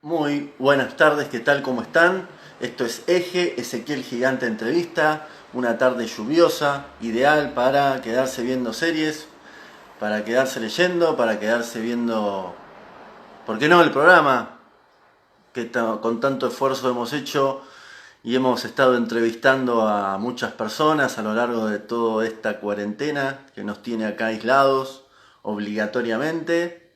Muy buenas tardes, ¿qué tal? ¿Cómo están? Esto es Eje, Ezequiel Gigante Entrevista, una tarde lluviosa, ideal para quedarse viendo series, para quedarse leyendo, para quedarse viendo, ¿por qué no?, el programa que con tanto esfuerzo hemos hecho y hemos estado entrevistando a muchas personas a lo largo de toda esta cuarentena que nos tiene acá aislados obligatoriamente.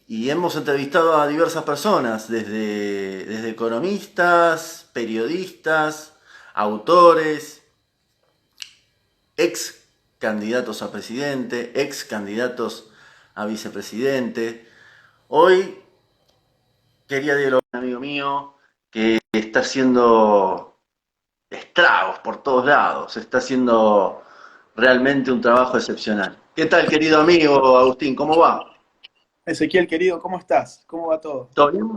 Y hemos entrevistado a diversas personas, desde economistas, periodistas, autores, ex candidatos a presidente, ex candidatos a vicepresidente. Hoy quería dialogar con un amigo mío que está haciendo estragos por todos lados, está haciendo realmente un trabajo excepcional. ¿Qué tal, querido amigo Agustín? ¿Cómo va? Ezequiel, querido, ¿cómo estás? ¿Cómo va todo? ¿Todo bien?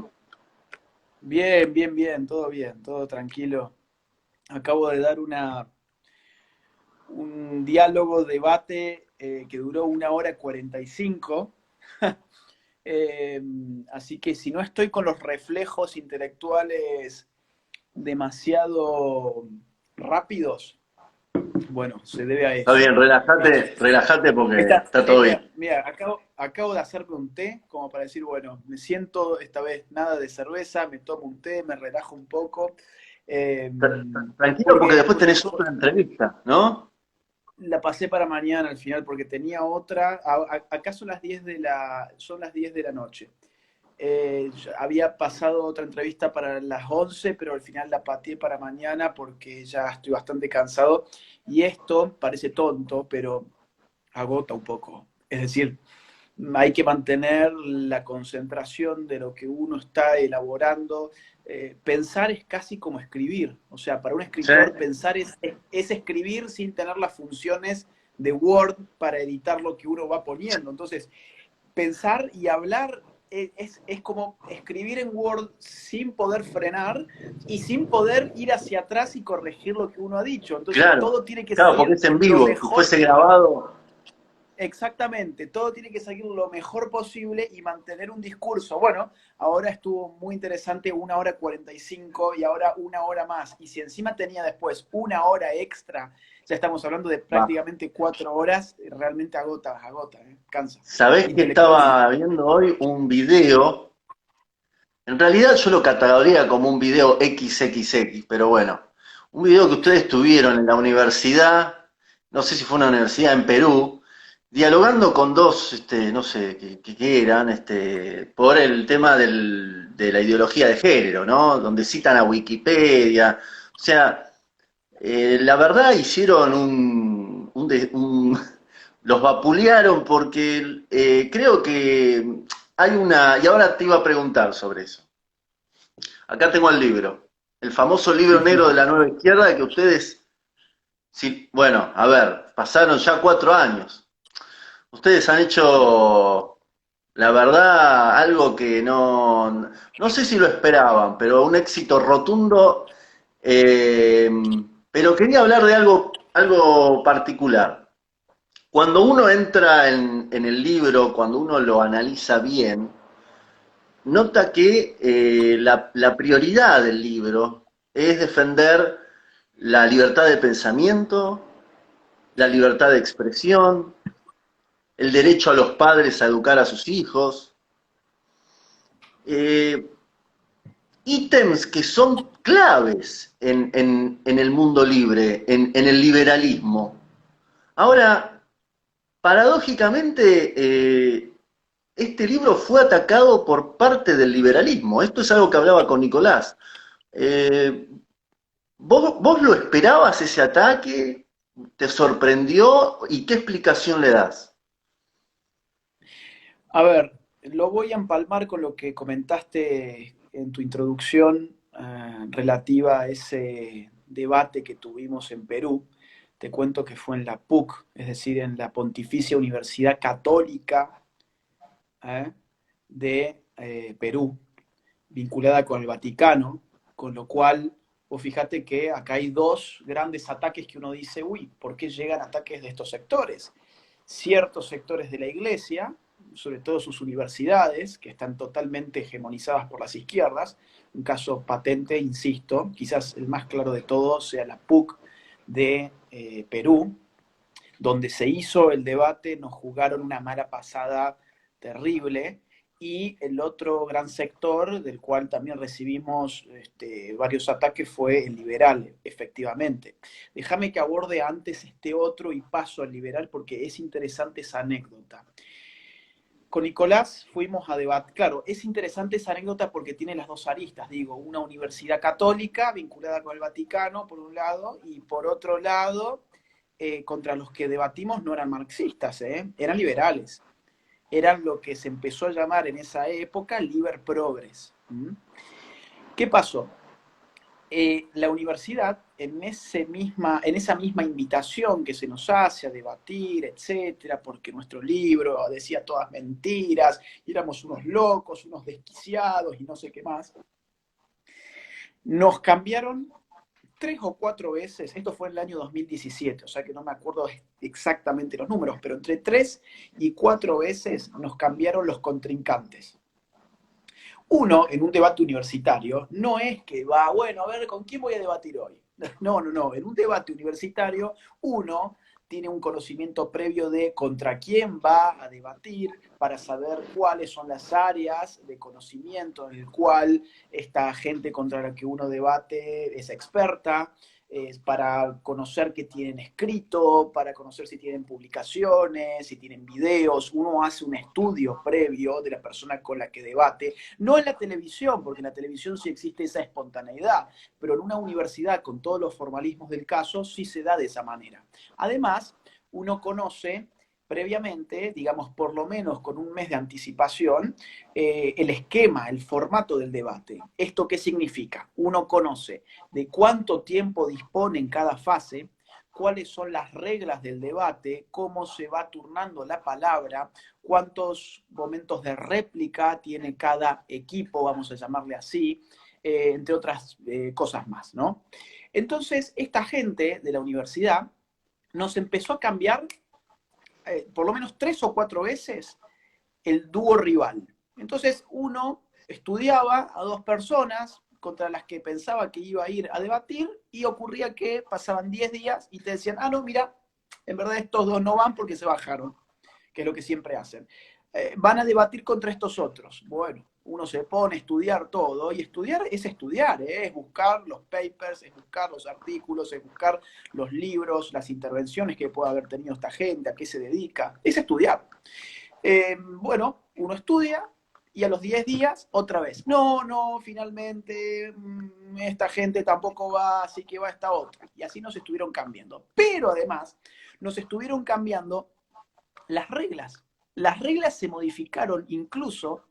Bien, bien, todo tranquilo. Acabo de dar un diálogo, debate que duró 1 hora 45. Eh, Así que si no estoy con los reflejos intelectuales demasiado rápidos, bueno, se debe a Está eso. bien, relájate, relájate porque está todo bien. Mira, acabo de hacerme un té como para decir, bueno, me siento esta vez nada de cerveza, me tomo un té, me relajo un poco. eh, Tranquilo porque porque, después porque tenés otra entrevista, ¿no? la pasé para mañana al final, porque tenía otra. Acá son las 10 son las 10 de la noche. Había pasado otra entrevista para las 11, pero al final la pateé para mañana porque ya estoy bastante cansado. Y esto parece tonto, pero agota un poco. Es decir, hay que mantener la concentración de lo que uno está elaborando. Pensar es casi como escribir. O sea, para un Sí. escritor pensar es escribir sin tener las funciones de Word para editar lo que uno va poniendo. Entonces, pensar y hablar es como escribir en Word sin poder frenar y sin poder ir hacia atrás y corregir lo que uno ha dicho. Entonces, Claro, todo tiene que claro, porque seguir es en lo vivo. Si mejor. fuese grabado, Exactamente, todo tiene que salir lo mejor posible y mantener un discurso. Bueno, ahora estuvo muy interesante 1 hora 45 y ahora 1 hora más. Y si encima tenía después 1 hora extra, ya estamos hablando de va. prácticamente 4 horas, realmente agota, cansa Sabés que intelectualmente. estaba viendo hoy un video. En realidad yo lo catalogaría como un video XXX, pero bueno, un video que ustedes tuvieron en la universidad, no sé si fue una universidad en Perú, dialogando con dos, no sé qué eran, por el tema de la ideología de género, ¿no? Donde citan a Wikipedia. O sea, la verdad hicieron los vapulearon porque creo que hay una, y ahora te iba a preguntar sobre eso. Acá tengo el libro, el famoso libro negro de la nueva izquierda que ustedes, sí, bueno, a ver, pasaron ya 4 años. Ustedes han hecho, la verdad, algo que no sé si lo esperaban, pero un éxito rotundo. eh, pero quería hablar de algo particular. Cuando uno entra en el libro, cuando uno lo analiza bien, nota que la prioridad del libro es defender la libertad de pensamiento, la libertad de expresión, el derecho a los padres a educar a sus hijos, eh, ítems que son claves en el mundo libre, en el liberalismo. Ahora, paradójicamente, este libro fue atacado por parte del liberalismo. Esto es algo que hablaba con Nicolás. Eh, ¿Vos lo esperabas ese ataque? ¿Te sorprendió? ¿Y qué explicación le das? A ver, lo voy a empalmar con lo que comentaste en tu introducción relativa a ese debate que tuvimos en Perú. Te cuento que fue en la PUC, es decir, en la Pontificia Universidad Católica ¿eh? de Perú, vinculada con el Vaticano, con lo cual, vos fíjate que acá hay dos grandes ataques que uno dice, uy, ¿por qué llegan ataques de estos sectores? Ciertos sectores de la iglesia sobre todo sus universidades, que están totalmente hegemonizadas por las izquierdas. Un caso patente, insisto, quizás el más claro de todos sea la PUC de Perú, donde se hizo el debate, nos jugaron una mala pasada terrible, y el otro gran sector del cual también recibimos varios ataques fue el liberal, efectivamente. Déjame que aborde antes este otro y paso al liberal porque es interesante esa anécdota. Con Nicolás fuimos a debatir. Claro, es interesante esa anécdota porque tiene las dos aristas, digo, una universidad católica vinculada con el Vaticano, por un lado, y por otro lado, contra los que debatimos no eran marxistas, eran liberales. Eran lo que se empezó a llamar en esa época liber progres. ¿Qué pasó? La universidad, en esa misma invitación que se nos hace a debatir, etcétera, porque nuestro libro decía todas mentiras, y éramos unos locos, unos desquiciados y no sé qué más, nos cambiaron 3 o 4 veces, esto fue en el año 2017, o sea que no me acuerdo exactamente los números, pero entre 3 y 4 veces nos cambiaron los contrincantes. Uno, en un debate universitario, no es que va, bueno, a ver, ¿con quién voy a debatir hoy? No, no, no. En un debate universitario, uno tiene un conocimiento previo de contra quién va a debatir para saber cuáles son las áreas de conocimiento en el cual esta gente contra la que uno debate es experta, para conocer qué tienen escrito, para conocer si tienen publicaciones, si tienen videos. Uno hace un estudio previo de la persona con la que debate, no en la televisión, porque en la televisión sí existe esa espontaneidad, pero en una universidad con todos los formalismos del caso sí se da de esa manera. Además, uno conoce previamente, digamos, por lo menos con un mes de anticipación, el esquema, el formato del debate. ¿Esto qué significa? Uno conoce de cuánto tiempo dispone en cada fase, cuáles son las reglas del debate, cómo se va turnando la palabra, cuántos momentos de réplica tiene cada equipo, vamos a llamarle así, entre otras cosas más, ¿no? Entonces, esta gente de la universidad nos empezó a cambiar por lo menos 3 o 4 veces el dúo rival. Entonces uno estudiaba a 2 personas contra las que pensaba que iba a ir a debatir, y ocurría que pasaban 10 días y te decían, no, mira, en verdad estos 2 no van porque se bajaron, que es lo que siempre hacen. Van a debatir contra estos otros. Bueno, uno se pone a estudiar todo, y estudiar, es buscar los papers, es buscar los artículos, es buscar los libros, las intervenciones que pueda haber tenido esta gente, a qué se dedica, es estudiar. Bueno, uno estudia y a los 10 días otra vez. No, finalmente esta gente tampoco va, así que va esta otra. Y así nos estuvieron cambiando. Pero además nos estuvieron cambiando las reglas. Las reglas se modificaron incluso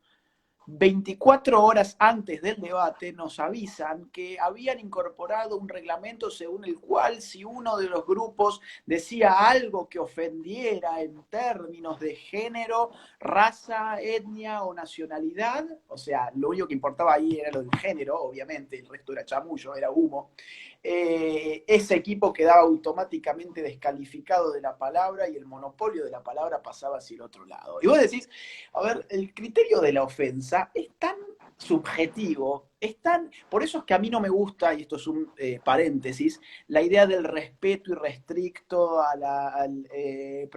24 horas antes del debate. Nos avisan que habían incorporado un reglamento según el cual si uno de los grupos decía algo que ofendiera en términos de género, raza, etnia o nacionalidad, o sea, lo único que importaba ahí era lo del género, obviamente, el resto era chamullo, era humo, ese equipo quedaba automáticamente descalificado de la palabra y el monopolio de la palabra pasaba hacia el otro lado. Y vos decís, a ver, el criterio de la ofensa es tan subjetivo, por eso es que a mí no me gusta, y esto es un paréntesis, la idea del respeto irrestricto al Al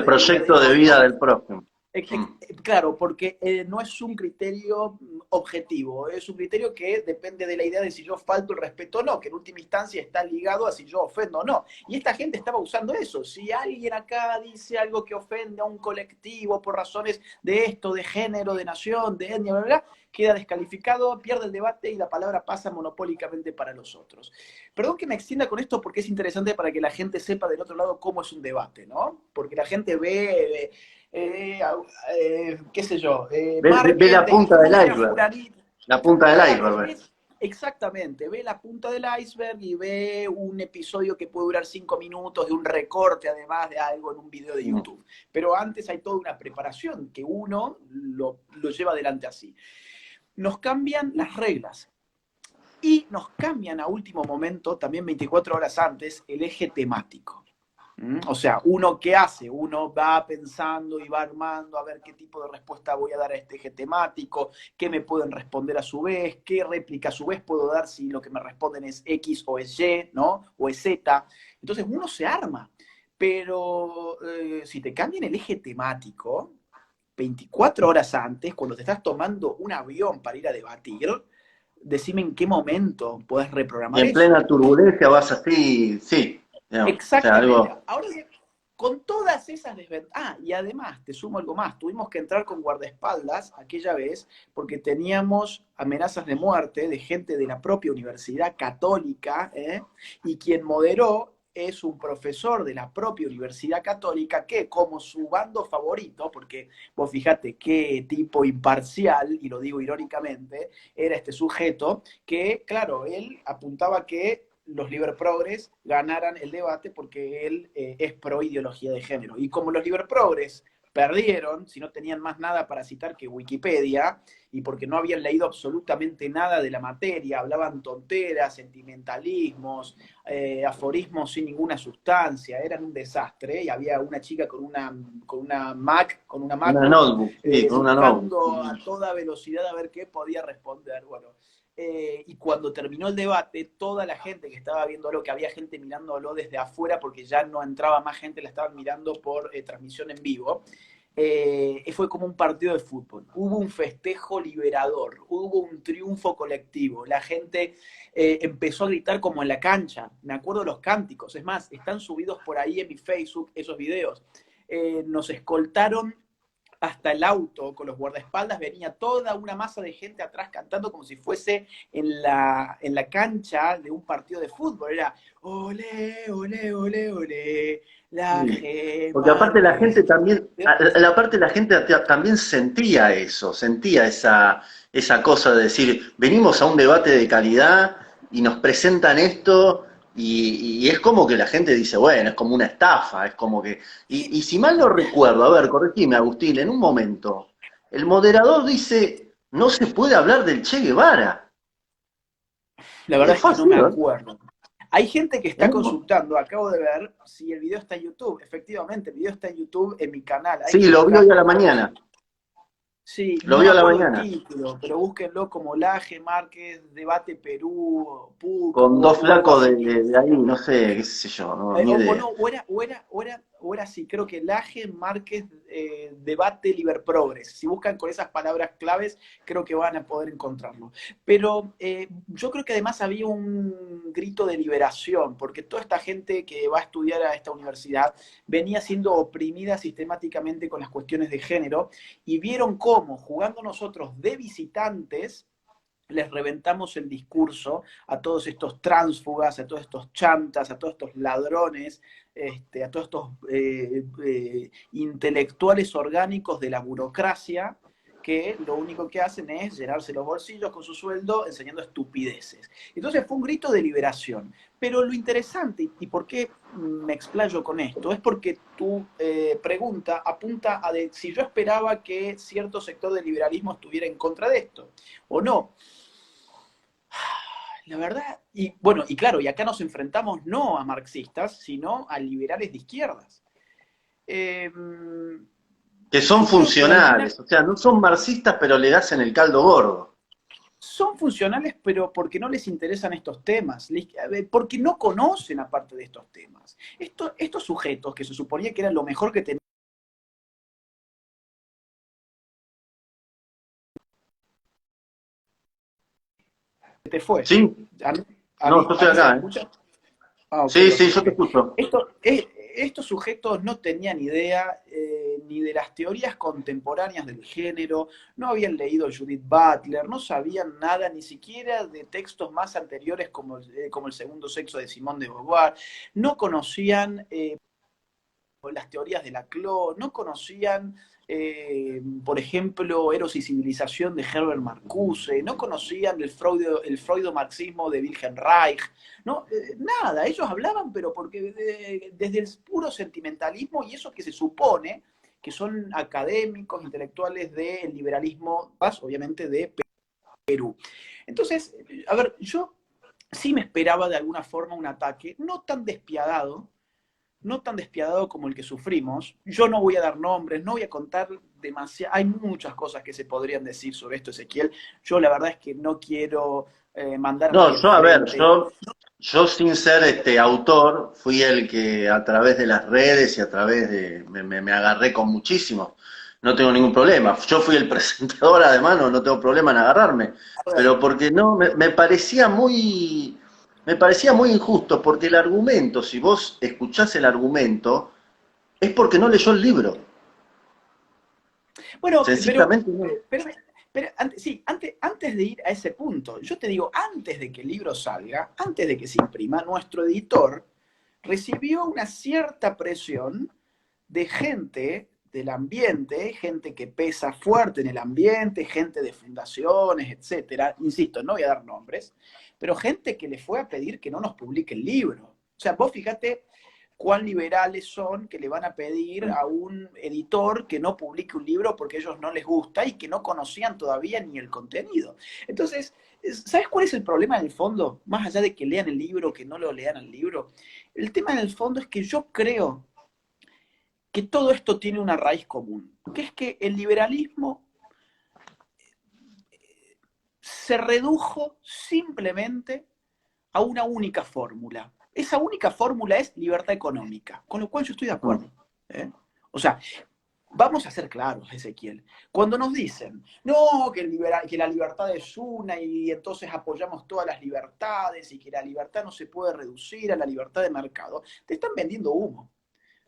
proyecto de vida del prójimo. Claro, porque no es un criterio objetivo, es un criterio que depende de la idea de si yo falto el respeto o no, que en última instancia está ligado a si yo ofendo o no. Y esta gente estaba usando eso. Si alguien acá dice algo que ofende a un colectivo por razones de esto, de género, de nación, de etnia, bla, bla, bla, queda descalificado, pierde el debate y la palabra pasa monopólicamente para los otros. Perdón que me extienda con esto porque es interesante para que la gente sepa del otro lado cómo es un debate, ¿no? Porque la gente ve... qué sé yo, ve la punta del iceberg. La punta del iceberg. Exactamente, ve la punta del iceberg y ve un episodio que puede durar 5 minutos de un recorte, además de algo en un video de YouTube. Pero antes hay toda una preparación que uno lo lleva adelante así. Nos cambian las reglas y nos cambian a último momento, también 24 horas antes, el eje temático. O sea, ¿uno qué hace? Uno va pensando y va armando a ver qué tipo de respuesta voy a dar a este eje temático, qué me pueden responder a su vez, qué réplica a su vez puedo dar si lo que me responden es X o es Y, ¿no? O es Z. Entonces uno se arma. Pero si te cambian el eje temático, 24 horas antes, cuando te estás tomando un avión para ir a debatir, decime en qué momento podés Y reprogramar en eso. plena turbulencia vas así, sí, digamos, o sea, Exactamente. algo... Ahora, con todas esas desventajas, y además, te sumo algo más, tuvimos que entrar con guardaespaldas aquella vez porque teníamos amenazas de muerte de gente de la propia Universidad Católica, y quien moderó es un profesor de la propia Universidad Católica que, como su bando favorito, porque vos fijate qué tipo imparcial, y lo digo irónicamente, era este sujeto, que, claro, él apuntaba que los liberprogres ganaran el debate porque él es pro ideología de género. Y como los liberprogres perdieron, si no tenían más nada para citar que Wikipedia, y porque no habían leído absolutamente nada de la materia, hablaban tonteras, sentimentalismos, aforismos sin ninguna sustancia, eran un desastre, y había una chica con una Una MacBook, notebook, sí, con una notebook. buscando a toda velocidad a ver qué podía responder. Bueno, y cuando terminó el debate, toda la gente que estaba viéndolo, que había gente mirándolo desde afuera porque ya no entraba más gente, la estaban mirando por transmisión en vivo, fue como un partido de fútbol. Hubo un festejo liberador, hubo un triunfo colectivo. La gente empezó a gritar como en la cancha. Me acuerdo los cánticos. Es más, están subidos por ahí en mi Facebook esos videos. Nos escoltaron hasta el auto con los guardaespaldas, venía toda una masa de gente atrás cantando como si fuese en la cancha de un partido de fútbol. Era ole, ole, ole, ole, la Sí. G Porque aparte la gente Márquez. también, la parte la gente también sentía eso, sentía esa cosa de decir, venimos a un debate de calidad y nos presentan esto y es como que la gente dice, bueno, es como una estafa, es como que... Y si mal no recuerdo, a ver, corregime Agustín, en un momento, el moderador dice, no se puede hablar del Che Guevara. La verdad es Fue que no así, me ¿verdad? acuerdo. Hay gente que está consultando, acabo de ver si el video está en YouTube. Efectivamente, el video está en YouTube en mi canal. Hay Sí, que lo vi hoy a buscarlo. la mañana, Sí, lo no vi me a la acuerdo el mañana. título, pero búsquenlo como Laje Márquez, Debate Perú, PUC Con dos o algo flacos así. de ahí, no sé, qué sé yo, no, ni O idea. no, o era así, creo que Laje Márquez Debate Liber Progress. Si buscan con esas palabras claves, creo que van a poder encontrarlo. Pero yo creo que además había un grito de liberación, porque toda esta gente que va a estudiar a esta universidad venía siendo oprimida sistemáticamente con las cuestiones de género, y vieron cómo, jugando nosotros de visitantes, les reventamos el discurso a todos estos tránsfugas, a todos estos chantas, a todos estos ladrones, a todos estos intelectuales orgánicos de la burocracia, que lo único que hacen es llenarse los bolsillos con su sueldo enseñando estupideces. Entonces fue un grito de liberación. Pero lo interesante, y por qué me explayo con esto, es porque tu pregunta apunta a si yo esperaba que cierto sector del liberalismo estuviera en contra de esto, o no. La verdad, y bueno, y claro, y acá nos enfrentamos no a marxistas, sino a liberales de izquierdas. Eh, Que son yo creo que funcionales, o sea, no son marxistas, pero le hacen el caldo gordo. son funcionales, pero porque no les interesan estos temas, porque no conocen aparte de estos temas. Estos sujetos que se suponía que eran lo mejor que tenían, te fue. ¿Sí? A mí, No, yo a estoy mí se me acá, ¿eh? escucha. Ah, ok, Sí, ok, sí, yo ok. te escucho. Estos sujetos no tenían idea ni de las teorías contemporáneas del género, no habían leído Judith Butler, no sabían nada ni siquiera de textos más anteriores como El segundo sexo de Simone de Beauvoir, no conocían las teorías de la CLO, no conocían, por ejemplo, Eros y civilización de Herbert Marcuse, no conocían el freudo-marxismo de Wilhelm Reich, no, nada, ellos hablaban, pero porque desde el puro sentimentalismo, y eso que se supone que son académicos, intelectuales del liberalismo, obviamente de Perú. Entonces, a ver, yo sí me esperaba de alguna forma un ataque, no tan despiadado, no tan despiadado como el que sufrimos. Yo no voy a dar nombres, no voy a contar demasiado. Hay muchas cosas que se podrían decir sobre esto, Ezequiel. Yo la verdad es que no quiero mandar a No, nadie al yo, a ver, frente. yo sin ser autor, fui el que a través de las redes y a través de, me agarré con muchísimos. No tengo ningún problema. Yo fui el presentador, además, no tengo problema en agarrarme. A ver, Pero porque no, me parecía muy injusto, porque el argumento, si vos escuchás el argumento, es porque no leyó el libro. bueno, Sencillamente no. pero antes, sí, antes de ir a ese punto, yo te digo, antes de que el libro salga, antes de que se imprima, nuestro editor recibió una cierta presión de gente del ambiente, gente que pesa fuerte en el ambiente, gente de fundaciones, etcétera. Insisto, no voy a dar nombres, pero gente que le fue a pedir que no nos publique el libro. O sea, vos fíjate cuán liberales son que le van a pedir a un editor que no publique un libro porque a ellos no les gusta y que no conocían todavía ni el contenido. Entonces, ¿sabes cuál es el problema en el fondo? Más allá de que lean el libro o que no lo lean el libro, el tema en el fondo es que yo creo que todo esto tiene una raíz común, que es que el liberalismo se redujo simplemente a una única fórmula. Esa única fórmula es libertad económica, con lo cual yo estoy de acuerdo. ¿Eh? O sea, vamos a ser claros, Ezequiel. Cuando nos dicen, no, que la libertad es una y entonces apoyamos todas las libertades y que la libertad no se puede reducir a la libertad de mercado, te están vendiendo humo.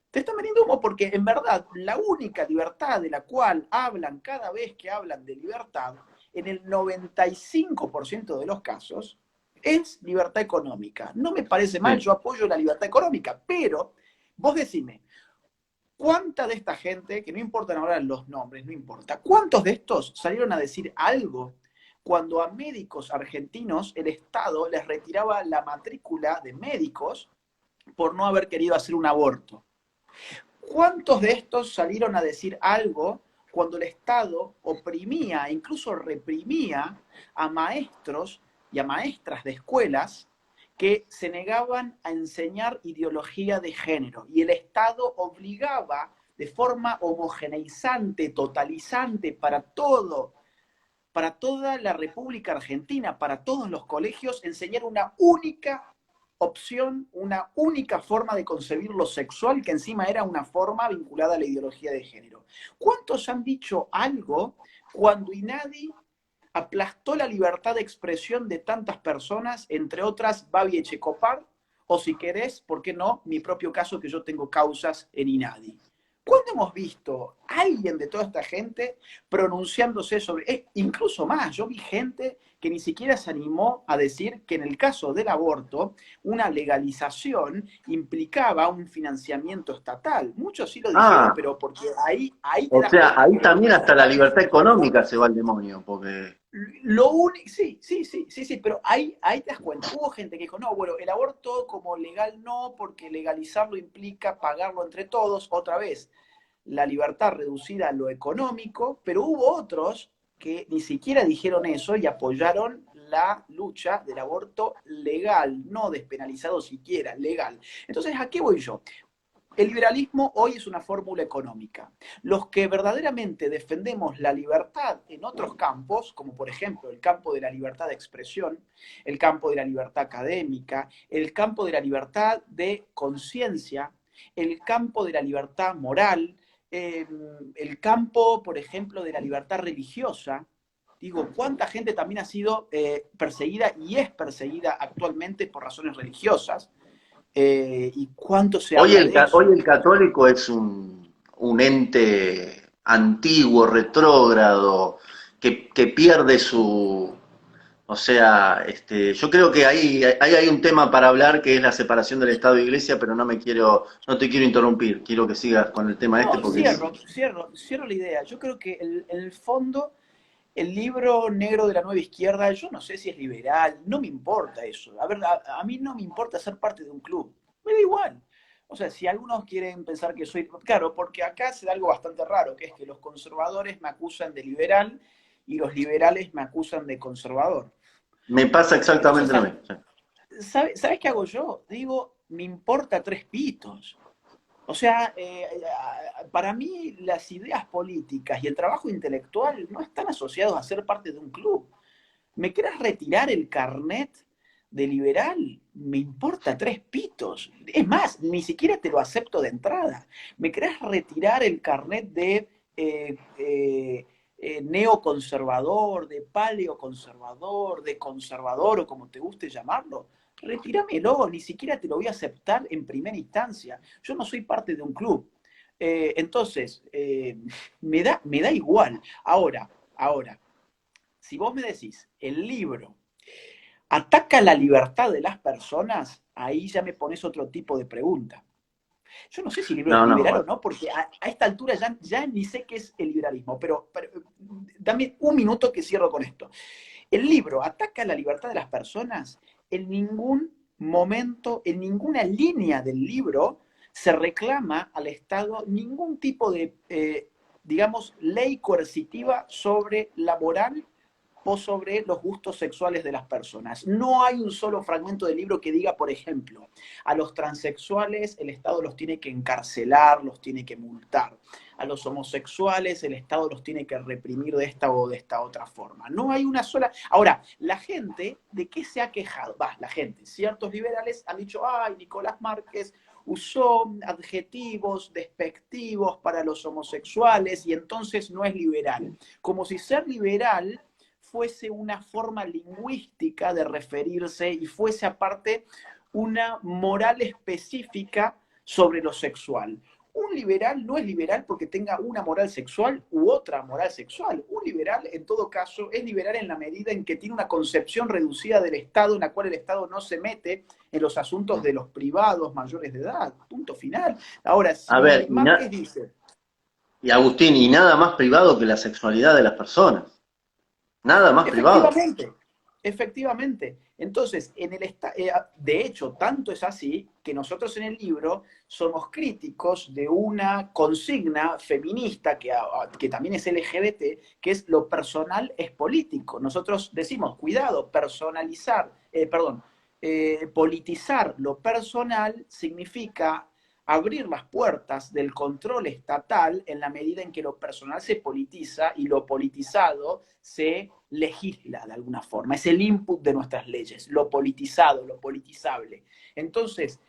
Te están vendiendo humo porque en verdad la única libertad de la cual hablan cada vez que hablan de libertad, en el 95% de los casos, es libertad económica. No me parece mal, Sí. yo apoyo la libertad económica, pero vos decime, ¿cuánta de esta gente, que no importan ahora los nombres, no importa, cuántos de estos salieron a decir algo cuando a médicos argentinos el Estado les retiraba la matrícula de médicos por no haber querido hacer un aborto? ¿Cuántos de estos salieron a decir algo cuando el Estado oprimía, incluso reprimía a maestros y a maestras de escuelas que se negaban a enseñar ideología de género? Y el Estado obligaba de forma homogeneizante, totalizante para todo, para toda la República Argentina, para todos los colegios, enseñar una única opción, una única forma de concebir lo sexual, que encima era una forma vinculada a la ideología de género. ¿Cuántos han dicho algo cuando INADI aplastó la libertad de expresión de tantas personas, entre otras Babi Echecopar, o si querés, ¿por qué no?, mi propio caso, que yo tengo causas en INADI? ¿Cuándo hemos visto a alguien de toda esta gente pronunciándose sobre, incluso más, yo vi gente que ni siquiera se animó a decir que en el caso del aborto, una legalización implicaba un financiamiento estatal? Muchos sí lo dijeron, Ah, pero porque ahí te o das sea, cuenta ahí que también hasta la libertad económica se va al demonio, porque... lo único, sí, pero ahí te das cuenta. Hubo gente que dijo, no, bueno, el aborto como legal no, porque legalizarlo implica pagarlo entre todos. Otra vez, la libertad reducida a lo económico, pero hubo otros que ni siquiera dijeron eso y apoyaron la lucha del aborto legal, no despenalizado siquiera, legal. Entonces, ¿a qué voy yo? El liberalismo hoy es una fórmula económica. Los que verdaderamente defendemos la libertad en otros campos, como por ejemplo el campo de la libertad de expresión, el campo de la libertad académica, el campo de la libertad de conciencia, el campo de la libertad moral, el campo, por ejemplo, de la libertad religiosa. Digo, ¿cuánta gente también ha sido perseguida y es perseguida actualmente por razones religiosas? ¿Y cuánto se habla de Hoy eso? el católico es un ente antiguo, retrógrado, que pierde su... O sea, yo creo que ahí hay un tema para hablar que es la separación del Estado e Iglesia, pero no te quiero interrumpir, quiero que sigas con el tema No, porque es... cierro la idea. Yo creo que en el fondo el libro negro de la nueva izquierda, yo no sé si es liberal, no me importa eso. A ver, a mí no me importa ser parte de un club, me da igual. O sea, si algunos quieren pensar que soy... Claro, porque acá se da algo bastante raro, que es que los conservadores me acusan de liberal y los liberales me acusan de conservador. Me pasa Entonces, exactamente lo mismo. Sí. ¿sabes qué hago yo? Digo, me importa tres pitos. O sea, para mí las ideas políticas y el trabajo intelectual no están asociados a ser parte de un club. ¿Me querés retirar el carnet de liberal? Me importa tres pitos. Es más, ni siquiera te lo acepto de entrada. ¿Me querés retirar el carnet de neoconservador, de paleoconservador, de conservador o como te guste llamarlo? Retíramelo, ni siquiera te lo voy a aceptar en primera instancia. Yo no soy parte de un club. Entonces, me da igual. Ahora, si vos me decís, el libro ataca la libertad de las personas, ahí ya me pones otro tipo de pregunta. Yo no sé si el libro es No, no, liberal o bueno. no, porque a esta altura ya ni sé qué es el liberalismo, pero dame un minuto que cierro con esto. El libro ataca la libertad de las personas. En ningún momento, en ninguna línea del libro, se reclama al Estado ningún tipo de, digamos, ley coercitiva sobre la moral o sobre los gustos sexuales de las personas. No hay un solo fragmento del libro que diga, por ejemplo, a los transexuales el Estado los tiene que encarcelar, los tiene que multar. A los homosexuales el Estado los tiene que reprimir de esta o de esta otra forma. No hay una sola... Ahora, la gente, ¿de qué se ha quejado? La gente, ciertos liberales han dicho, ay, Nicolás Márquez usó adjetivos despectivos para los homosexuales y entonces no es liberal. Como si ser liberal fuese una forma lingüística de referirse y fuese aparte una moral específica sobre lo sexual. Un liberal no es liberal porque tenga una moral sexual u otra moral sexual. Un liberal, en todo caso, es liberal en la medida en que tiene una concepción reducida del Estado, en la cual el Estado no se mete en los asuntos de los privados mayores de edad. Punto final. Ahora, A ver, si Márquez dice, y Agustín, y nada más privado que la sexualidad de las personas. Nada más privado. efectivamente, efectivamente. Entonces, de hecho, tanto es así que nosotros en el libro somos críticos de una consigna feminista que también es LGBT, que es lo personal es político. Nosotros decimos, cuidado, politizar lo personal significa abrir las puertas del control estatal en la medida en que lo personal se politiza y lo politizado se legisla de alguna forma. Es el input de nuestras leyes, lo politizado, lo politizable. Entonces,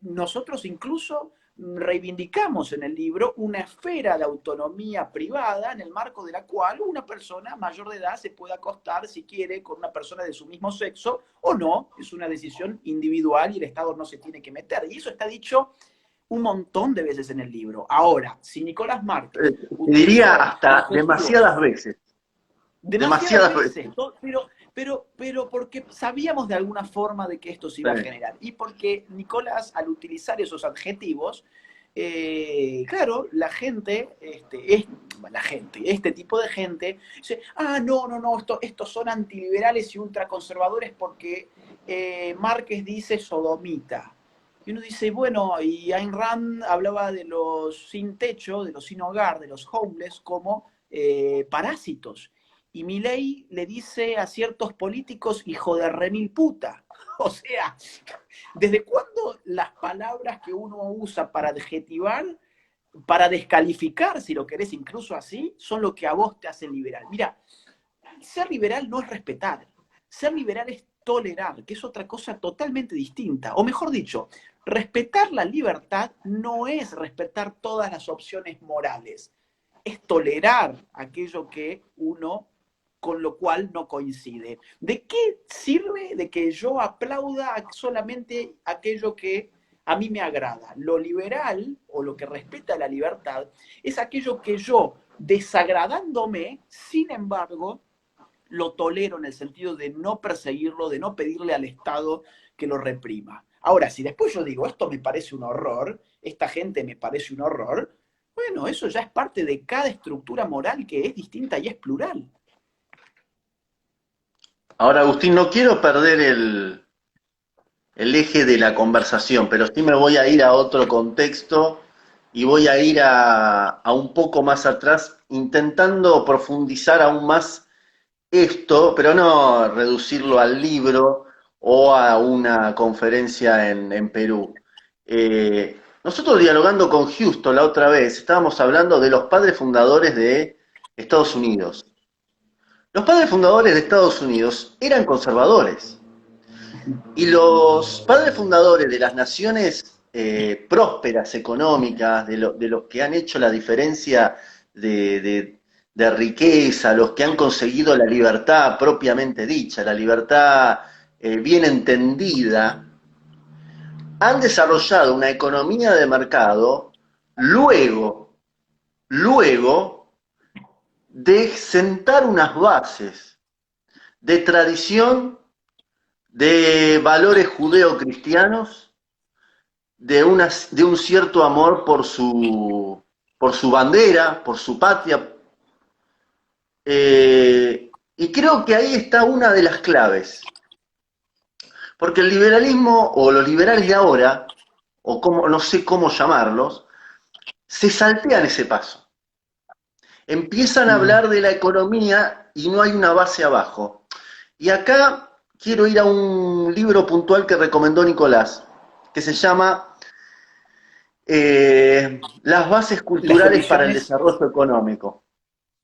nosotros incluso reivindicamos en el libro una esfera de autonomía privada en el marco de la cual una persona mayor de edad se puede acostar si quiere con una persona de su mismo sexo o no, es una decisión individual y el Estado no se tiene que meter. Y eso está dicho un montón de veces en el libro. Ahora, si Nicolás Márquez Diría utilizó hasta demasiadas adjetivos veces. demasiadas Demasiadas veces, veces. pero porque sabíamos de alguna forma de que esto se iba a Sí. generar. Y porque Nicolás, al utilizar esos adjetivos, claro, este tipo de gente, dice, no, estos son antiliberales y ultraconservadores porque Márquez dice sodomita. Y uno dice, bueno, y Ayn Rand hablaba de los sin techo, de los sin hogar, de los homeless como parásitos. Y Milei le dice a ciertos políticos, hijo de remil puta. O sea, ¿desde cuándo las palabras que uno usa para adjetivar, para descalificar, si lo querés incluso así, son lo que a vos te hace liberal? Mira, ser liberal no es respetar, ser liberal es tolerar, que es otra cosa totalmente distinta. O mejor dicho, respetar la libertad no es respetar todas las opciones morales, es tolerar aquello que uno con lo cual no coincide. ¿De qué sirve de que yo aplauda solamente aquello que a mí me agrada? Lo liberal o lo que respeta la libertad es aquello que yo, desagradándome, sin embargo, lo tolero en el sentido de no perseguirlo, de no pedirle al Estado que lo reprima. Ahora, si después yo digo, esto me parece un horror, esta gente me parece un horror, bueno, eso ya es parte de cada estructura moral que es distinta y es plural. Ahora, Agustín, no quiero perder el eje de la conversación, pero sí me voy a ir a otro contexto y voy a ir a un poco más atrás, intentando profundizar aún más esto, pero no reducirlo al libro o a una conferencia en Perú. Nosotros dialogando con Houston la otra vez, estábamos hablando de los padres fundadores de Estados Unidos. Los padres fundadores de Estados Unidos eran conservadores. Y los padres fundadores de las naciones prósperas, económicas, de los que han hecho la diferencia de riqueza, los que han conseguido la libertad propiamente dicha, la libertad bien entendida, han desarrollado una economía de mercado luego de sentar unas bases de tradición, de valores judeocristianos, de un cierto amor por su bandera, por su patria. Y creo que ahí está una de las claves. Porque el liberalismo, o los liberales de ahora, o como, no sé cómo llamarlos, se saltean ese paso. Empiezan a hablar de la economía y no hay una base abajo. Y acá quiero ir a un libro puntual que recomendó Nicolás, que se llama Las bases Las culturales para el condiciones, desarrollo económico,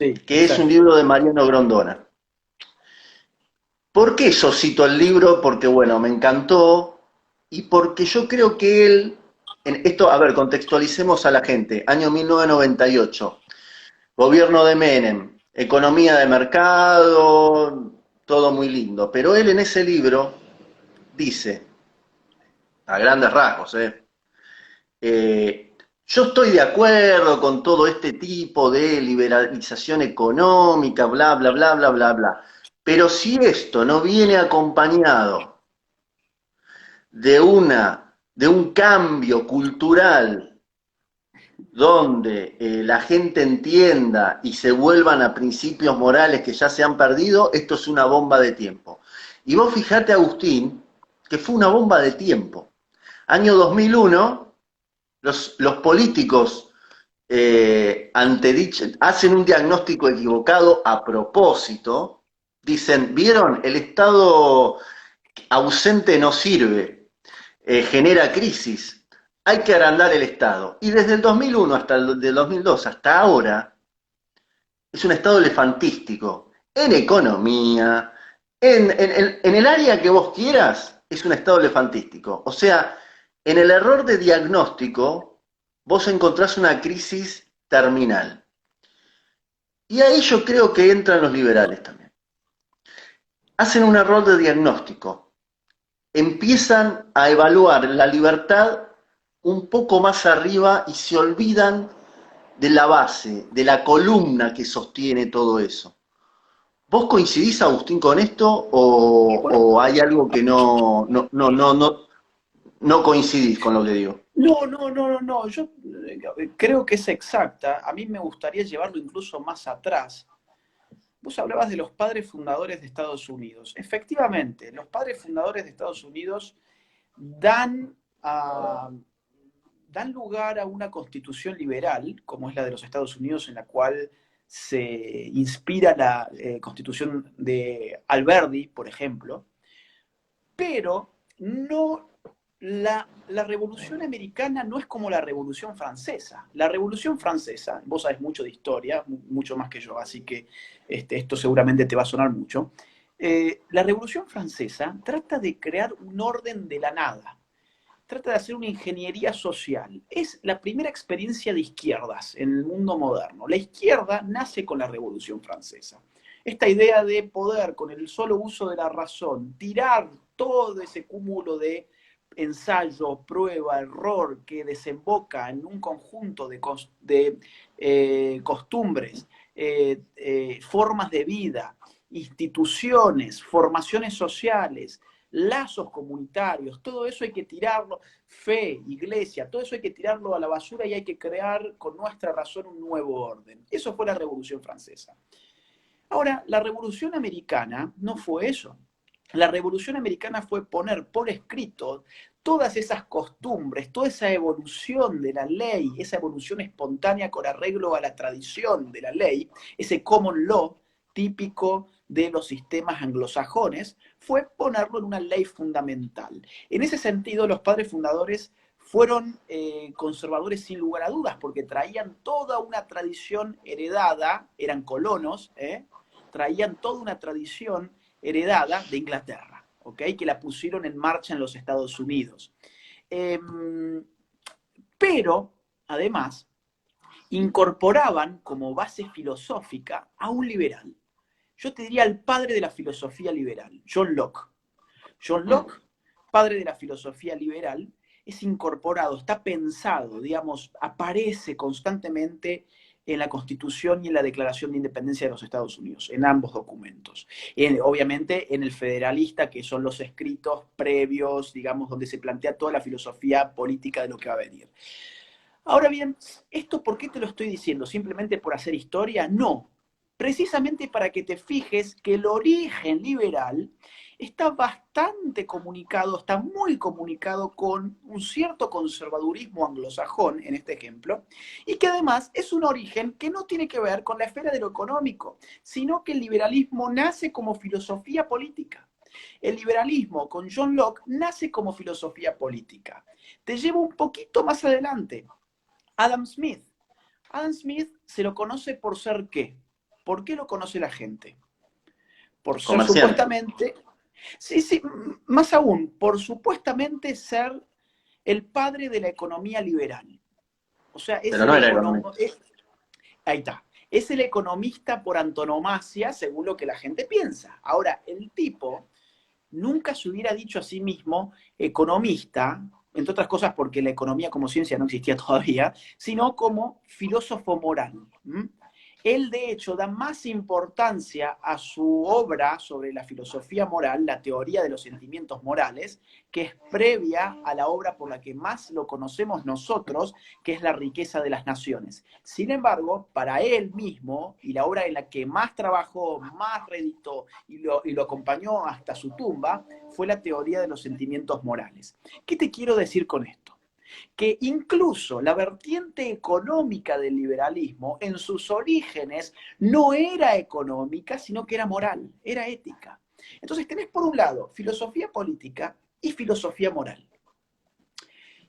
sí, que es un exacto. libro de Mariano Grondona. ¿Por qué yo cito el libro? Porque, bueno, me encantó y porque yo creo que él, en esto, a ver, contextualicemos a la gente, año 1998, gobierno de Menem, economía de mercado, todo muy lindo, pero él en ese libro dice, a grandes rasgos, yo estoy de acuerdo con todo este tipo de liberalización económica, bla, bla, bla, bla, bla, bla. Pero si esto no viene acompañado de un cambio cultural donde la gente entienda y se vuelvan a principios morales que ya se han perdido, esto es una bomba de tiempo. Y vos fijate, Agustín, que fue una bomba de tiempo. Año 2001, los políticos hacen un diagnóstico equivocado a propósito, dicen, ¿vieron? El Estado ausente no sirve, genera crisis, hay que agrandar el Estado. Y desde el 2001 hasta el 2002, hasta ahora, es un Estado elefantístico, en economía, en el área que vos quieras, es un Estado elefantístico. O sea, en el error de diagnóstico, vos encontrás una crisis terminal. Y ahí yo creo que entran los liberales también. Hacen un error de diagnóstico, empiezan a evaluar la libertad un poco más arriba y se olvidan de la base, de la columna que sostiene todo eso. ¿Vos coincidís, Agustín, con esto Bueno, o hay algo que no coincidís con lo que digo? no, yo creo que es exacta. A mí me gustaría llevarlo incluso más atrás. Vos hablabas de los padres fundadores de Estados Unidos. Efectivamente, los padres fundadores de Estados Unidos dan, a, dan lugar a una constitución liberal, como es la de los Estados Unidos, en la cual se inspira la constitución de Alberti, por ejemplo, pero no, la Revolución Americana no es como la Revolución Francesa. La Revolución Francesa, vos sabés mucho de historia, mucho más que yo, así que esto seguramente te va a sonar mucho. La Revolución Francesa trata de crear un orden de la nada, trata de hacer una ingeniería social. Es la primera experiencia de izquierdas en el mundo moderno. La izquierda nace con la Revolución Francesa. Esta idea de poder, con el solo uso de la razón, tirar todo ese cúmulo de ensayo, prueba, error que desemboca en un conjunto de costumbres, formas de vida, instituciones, formaciones sociales, lazos comunitarios, todo eso hay que tirarlo, fe, iglesia, todo eso hay que tirarlo a la basura y hay que crear con nuestra razón un nuevo orden. Eso fue la Revolución Francesa. Ahora, la Revolución Americana no fue eso. La Revolución Americana fue poner por escrito todas esas costumbres, toda esa evolución de la ley, esa evolución espontánea con arreglo a la tradición de la ley, ese common law típico de los sistemas anglosajones, fue ponerlo en una ley fundamental. En ese sentido, los padres fundadores fueron conservadores sin lugar a dudas, porque traían toda una tradición heredada, eran colonos, traían toda una tradición heredada de Inglaterra, ¿ok? Que la pusieron en marcha en los Estados Unidos. Pero, además, incorporaban como base filosófica a un liberal. Yo te diría el padre de la filosofía liberal, John Locke. John Locke, padre de la filosofía liberal, es incorporado, está pensado, digamos, aparece constantemente en la Constitución y en la Declaración de Independencia de los Estados Unidos, en ambos documentos. Obviamente en el Federalista, que son los escritos previos, digamos, donde se plantea toda la filosofía política de lo que va a venir. Ahora bien, ¿esto por qué te lo estoy diciendo? ¿Simplemente por hacer historia? No. Precisamente para que te fijes que el origen liberal está bastante comunicado, está muy comunicado con un cierto conservadurismo anglosajón, en este ejemplo, y que además es un origen que no tiene que ver con la esfera de lo económico, sino que el liberalismo nace como filosofía política. El liberalismo con John Locke nace como filosofía política. Te llevo un poquito más adelante. Adam Smith. Adam Smith se lo conoce por ser ¿qué? ¿Por qué lo conoce la gente? Por ser supuestamente... Sí, más aún, por supuestamente ser el padre de la economía liberal. O sea, es el economista. Ahí está. Es el economista por antonomasia, según lo que la gente piensa. Ahora, el tipo nunca se hubiera dicho a sí mismo economista, entre otras cosas porque la economía como ciencia no existía todavía, sino como filósofo moral. Él, de hecho, da más importancia a su obra sobre la filosofía moral, la teoría de los sentimientos morales, que es previa a la obra por la que más lo conocemos nosotros, que es La riqueza de las naciones. Sin embargo, para él mismo, y la obra en la que más trabajó, más reeditó y lo acompañó hasta su tumba, fue la teoría de los sentimientos morales. ¿Qué te quiero decir con esto? Que incluso la vertiente económica del liberalismo en sus orígenes no era económica, sino que era moral, era ética. Entonces tenés por un lado filosofía política y filosofía moral.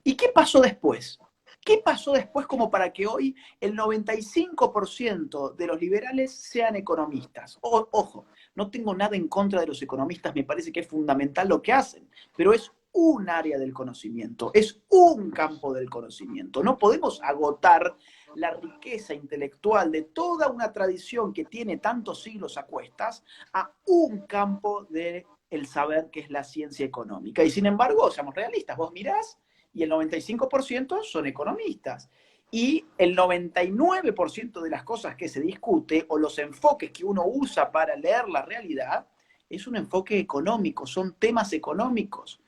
¿Y qué pasó después? ¿Qué pasó después como para que hoy el 95% de los liberales sean economistas? Ojo, no tengo nada en contra de los economistas, me parece que es fundamental lo que hacen, pero es un área del conocimiento, es un campo del conocimiento. No podemos agotar la riqueza intelectual de toda una tradición que tiene tantos siglos a cuestas a un campo del saber que es la ciencia económica. Y sin embargo, seamos realistas, vos mirás y el 95% son economistas. Y el 99% de las cosas que se discute o los enfoques que uno usa para leer la realidad es un enfoque económico, son temas económicos.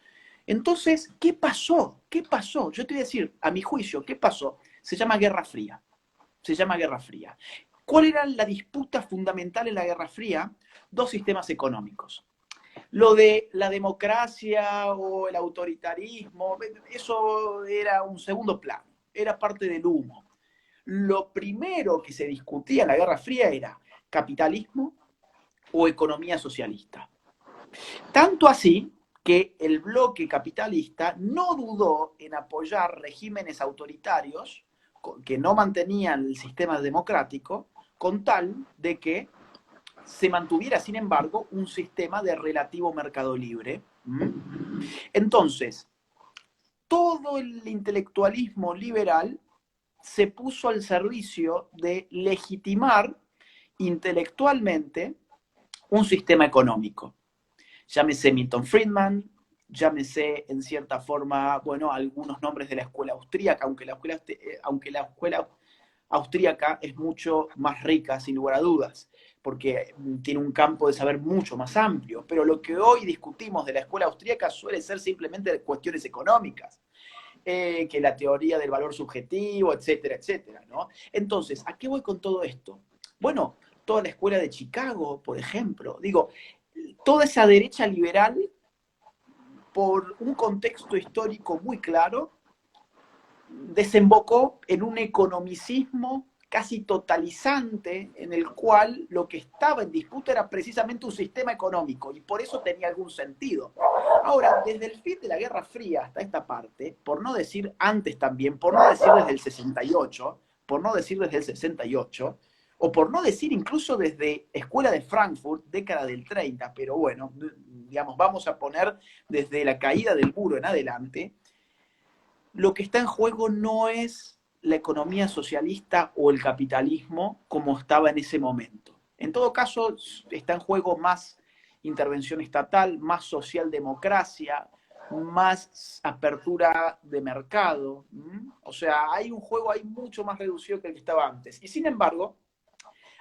Entonces, ¿qué pasó? ¿Qué pasó? Yo te voy a decir, a mi juicio, ¿qué pasó? Se llama Guerra Fría. Se llama Guerra Fría. ¿Cuál era la disputa fundamental en la Guerra Fría? Dos sistemas económicos. Lo de la democracia o el autoritarismo, eso era un segundo plano, era parte del humo. Lo primero que se discutía en la Guerra Fría era capitalismo o economía socialista. Tanto así que el bloque capitalista no dudó en apoyar regímenes autoritarios que no mantenían el sistema democrático, con tal de que se mantuviera, sin embargo, un sistema de relativo mercado libre. Entonces, todo el intelectualismo liberal se puso al servicio de legitimar intelectualmente un sistema económico. Llámese Milton Friedman, llámese en cierta forma, bueno, algunos nombres de la escuela austríaca, aunque la escuela austríaca es mucho más rica, sin lugar a dudas, porque tiene un campo de saber mucho más amplio, pero lo que hoy discutimos de la escuela austríaca suele ser simplemente cuestiones económicas, que la teoría del valor subjetivo, etcétera, etcétera, ¿no? Entonces, ¿a qué voy con todo esto? Bueno, toda la escuela de Chicago, por ejemplo, digo, toda esa derecha liberal, por un contexto histórico muy claro, desembocó en un economicismo casi totalizante en el cual lo que estaba en disputa era precisamente un sistema económico y por eso tenía algún sentido. Ahora, desde el fin de la Guerra Fría hasta esta parte, por no decir antes también, por no decir desde el 68, por no decir desde el 68, o por no decir incluso desde Escuela de Frankfurt, década del 30, pero bueno, digamos, vamos a poner desde la caída del muro en adelante, lo que está en juego no es la economía socialista o el capitalismo como estaba en ese momento. En todo caso, está en juego más intervención estatal, más socialdemocracia, más apertura de mercado. O sea, hay un juego ahí mucho más reducido que el que estaba antes. Y sin embargo,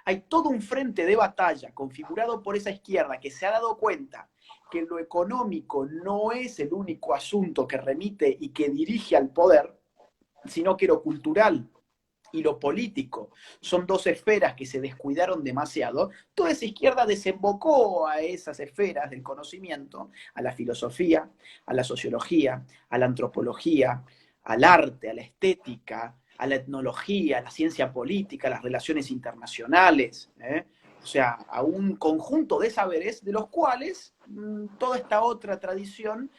hay todo un frente de batalla configurado por esa izquierda que se ha dado cuenta que lo económico no es el único asunto que remite y que dirige al poder, sino que lo cultural y lo político son dos esferas que se descuidaron demasiado. Toda esa izquierda desembocó a esas esferas del conocimiento, a la filosofía, a la sociología, a la antropología, al arte, a la estética, a la etnología, a la ciencia política, a las relaciones internacionales, o sea, a un conjunto de saberes de los cuales toda esta otra tradición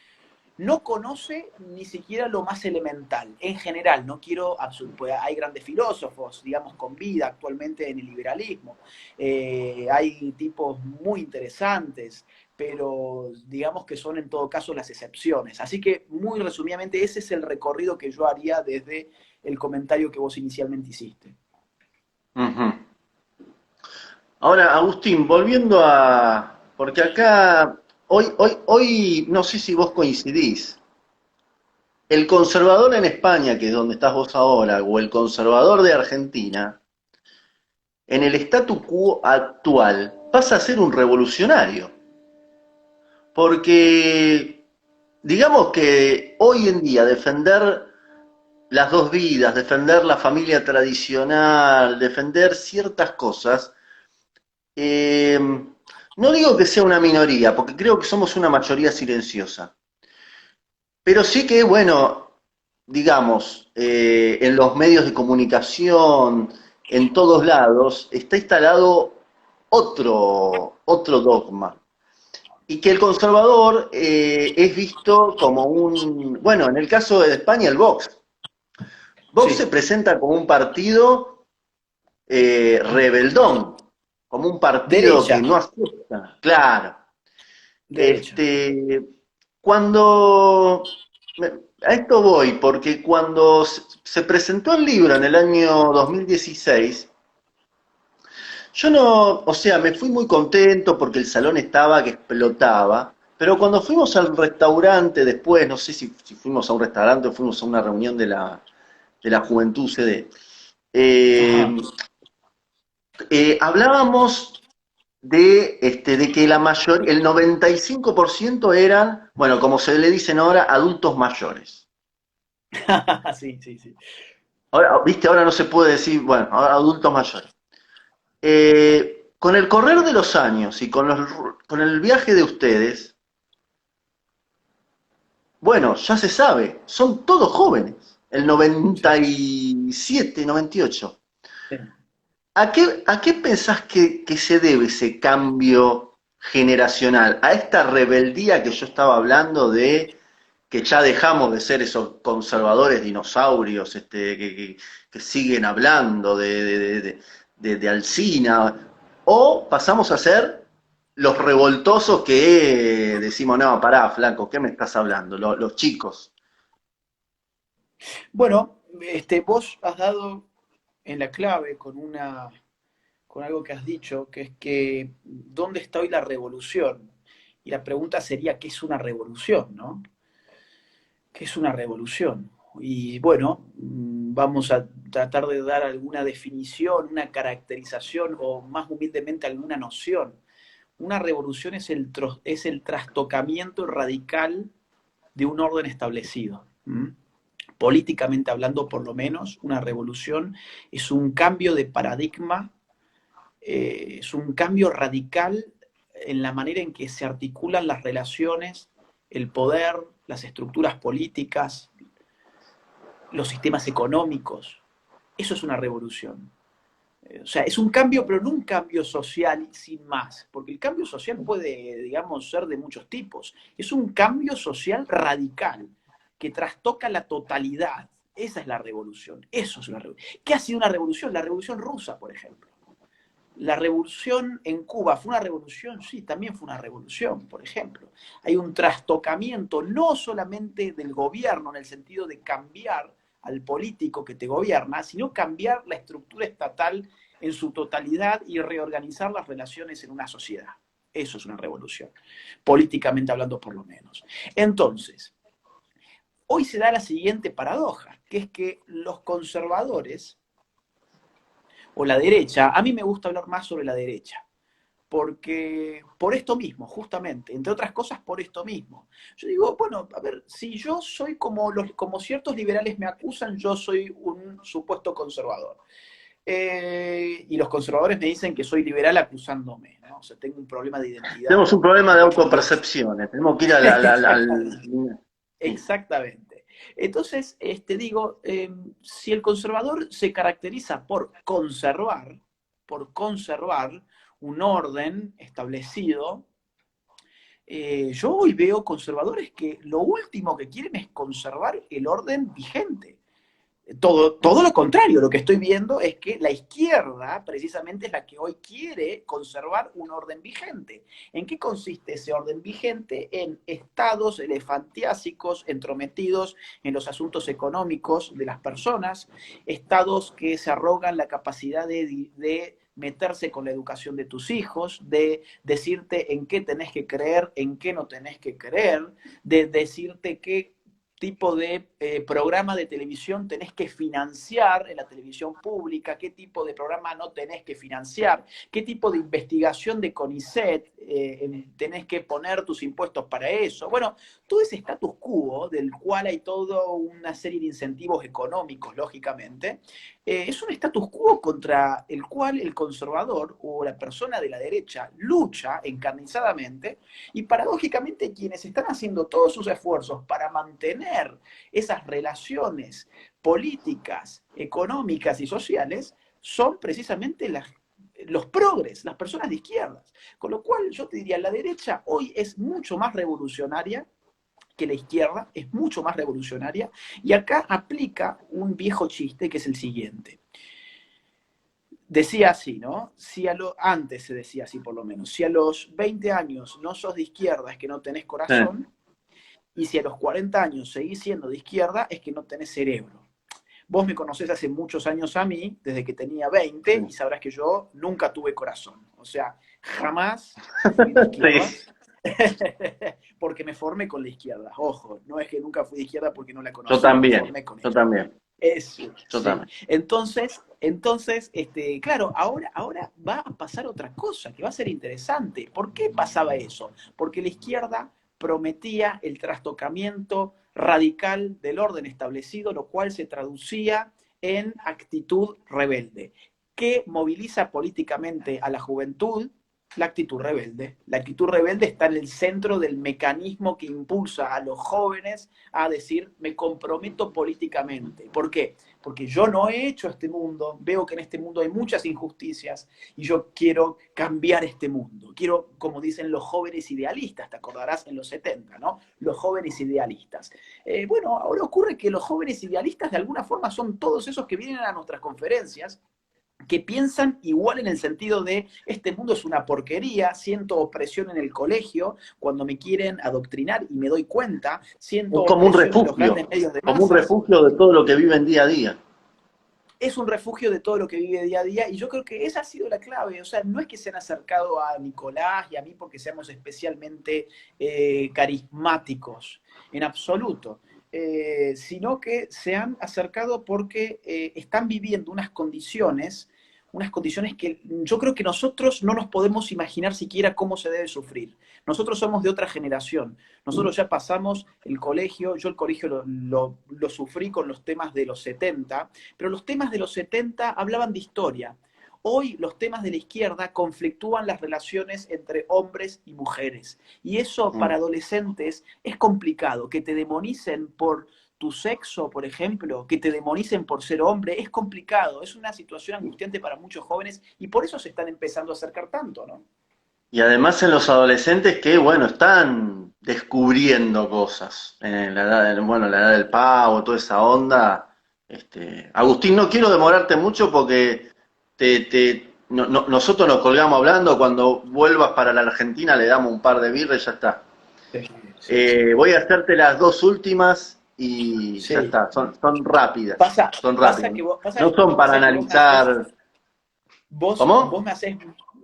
no conoce ni siquiera lo más elemental. En general, no quiero, pues hay grandes filósofos, digamos, con vida actualmente en el liberalismo. Hay tipos muy interesantes, pero digamos que son en todo caso las excepciones. Así que, muy resumidamente, ese es el recorrido que yo haría desde el comentario que vos inicialmente hiciste. Ujú. Ahora, Agustín, volviendo a... Porque acá, hoy, no sé si vos coincidís. El conservador en España, que es donde estás vos ahora, o el conservador de Argentina, en el statu quo actual, pasa a ser un revolucionario. Porque, digamos que hoy en día defender las dos vidas, defender la familia tradicional, defender ciertas cosas, eh, no digo que sea una minoría, porque creo que somos una mayoría silenciosa, pero sí que, bueno, digamos, en los medios de comunicación, en todos lados, está instalado otro dogma. Y que el conservador es visto como un, bueno, en el caso de España, el Vox. Vox se Sí, presenta como un partido rebeldón, como un partido que derecha, no acepta, claro. derecha. Este, cuando, a esto voy, porque cuando se presentó el libro en el año 2016, yo no, o sea, me fui muy contento porque el salón estaba que explotaba, pero cuando fuimos al restaurante después, no sé si fuimos a un restaurante o fuimos a una reunión de la Juventud CD, Ajá. eh, hablábamos de que la mayor, el 95% eran, bueno, como se le dicen ahora, adultos mayores. Sí, sí, sí. Ahora, viste, ahora no se puede decir, bueno, ahora adultos mayores. Con el correr de los años y con el viaje de ustedes, bueno, ya se sabe, son todos jóvenes, el Sí, 97, 98. sí. A qué pensás que se debe ese cambio generacional? ¿A esta rebeldía que yo estaba hablando de que ya dejamos de ser esos conservadores dinosaurios que siguen hablando de Alsina? ¿O pasamos a ser los revoltosos que decimos, no, pará, flaco, ¿qué me estás hablando? Los chicos. Bueno, vos has dado en la clave con algo que has dicho, que es que ¿dónde está hoy la revolución? Y la pregunta sería, ¿qué es una revolución, no? ¿Qué es una revolución? Y bueno, vamos a tratar de dar alguna definición, una caracterización o más humildemente alguna noción. Una revolución es el trastocamiento radical de un orden establecido. Políticamente hablando, por lo menos, una revolución es un cambio de paradigma, es un cambio radical en la manera en que se articulan las relaciones, el poder, las estructuras políticas, los sistemas económicos. Eso es una revolución. O sea, es un cambio, pero no un cambio social sin más, porque el cambio social puede, digamos, ser de muchos tipos. Es un cambio social radical que trastoca la totalidad. Esa es la revolución. Eso es una revolución. ¿Qué ha sido una revolución? La revolución rusa, por ejemplo. La revolución en Cuba fue una revolución, sí, también fue una revolución, por ejemplo. Hay un trastocamiento no solamente del gobierno en el sentido de cambiar al político que te gobierna, sino cambiar la estructura estatal en su totalidad y reorganizar las relaciones en una sociedad. Eso es una revolución, políticamente hablando por lo menos. Entonces, hoy se da la siguiente paradoja, que es que los conservadores o la derecha, a mí me gusta hablar más sobre la derecha, porque por esto mismo, justamente, entre otras cosas por esto mismo. Yo digo, bueno, a ver, si yo soy como ciertos liberales me acusan, yo soy un supuesto conservador. Y los conservadores me dicen que soy liberal acusándome, ¿no? O sea, tengo un problema de identidad. Tenemos un problema de autopercepción, tenemos que ir Sí. Exactamente. Entonces, digo, si el conservador se caracteriza por conservar un orden establecido, yo hoy veo conservadores que lo último que quieren es conservar el orden vigente. Todo lo contrario, lo que estoy viendo es que la izquierda precisamente es la que hoy quiere conservar un orden vigente. ¿En qué consiste ese orden vigente? En estados elefantiásicos entrometidos en los asuntos económicos de las personas, estados que se arrogan la capacidad de meterse con la educación de tus hijos, de decirte en qué tenés que creer, en qué no tenés que creer, de decirte qué tipo de programa de televisión tenés que financiar en la televisión pública, qué tipo de programa no tenés que financiar, qué tipo de investigación de CONICET tenés que poner tus impuestos para eso. Bueno, todo ese status quo, del cual hay toda una serie de incentivos económicos, lógicamente, es un status quo contra el cual el conservador o la persona de la derecha lucha encarnizadamente y paradójicamente quienes están haciendo todos sus esfuerzos para mantener esas relaciones políticas, económicas y sociales son precisamente los progres, las personas de izquierdas. Con lo cual yo te diría, la derecha hoy es mucho más revolucionaria que la izquierda, es mucho más revolucionaria, y acá aplica un viejo chiste que es el siguiente. Decía así, ¿no? Antes se decía así por lo menos, si a los 20 años no sos de izquierda es que no tenés corazón, y si a los 40 años seguís siendo de izquierda es que no tenés cerebro. Vos me conocés hace muchos años a mí, desde que tenía 20, y sabrás que yo nunca tuve corazón. O sea, jamás fui de izquierdas. Porque me formé con la izquierda. Ojo, no es que nunca fui de izquierda porque no la conocí. Yo también, me formé con yo ella. también. Eso, Yo sí. también. Entonces, claro, ahora va a pasar otra cosa que va a ser interesante. ¿Por qué pasaba eso? Porque la izquierda prometía el trastocamiento radical del orden establecido, lo cual se traducía en actitud rebelde, que moviliza políticamente a la juventud. La actitud rebelde. La actitud rebelde está en el centro del mecanismo que impulsa a los jóvenes a decir, me comprometo políticamente. ¿Por qué? Porque yo no he hecho este mundo, veo que en este mundo hay muchas injusticias y yo quiero cambiar este mundo. Quiero, como dicen los jóvenes idealistas, te acordarás en los 70, ¿no? Los jóvenes idealistas. Bueno, ahora ocurre que los jóvenes idealistas de alguna forma son todos esos que vienen a nuestras conferencias, que piensan igual en el sentido de este mundo es una porquería, siento opresión en el colegio cuando me quieren adoctrinar y me doy cuenta, siento Es como un opresión en los refugio, grandes medios de como un masas, refugio de todo lo que viven día a día. es un refugio de todo lo que vive día a día y yo creo que esa ha sido la clave, o sea, no es que se han acercado a Nicolás y a mí porque seamos especialmente carismáticos, en absoluto. Sino que se han acercado porque están viviendo unas condiciones que yo creo que nosotros no nos podemos imaginar siquiera cómo se debe sufrir. Nosotros somos de otra generación, nosotros ya pasamos el colegio, yo el colegio lo sufrí con los temas de los 70, pero los temas de los 70 hablaban de historia. Hoy los temas de la izquierda conflictúan las relaciones entre hombres y mujeres. Y eso para adolescentes es complicado, que te demonicen por tu sexo, por ejemplo, que te demonicen por ser hombre, es complicado, es una situación angustiante para muchos jóvenes y por eso se están empezando a acercar tanto, ¿no? Y además en los adolescentes que, bueno, están descubriendo cosas. En la edad, bueno, la edad del pavo, toda esa onda. Agustín, no quiero demorarte mucho porque nosotros nos colgamos hablando. Cuando vuelvas para la Argentina le damos un par de birras y ya está. Sí, sí, sí. Voy a hacerte las dos últimas y ya Sí. está. Son rápidas. Pasa, Son rápidas. pasa No son para que vos me haces, analizar. ¿Cómo? vos me haces,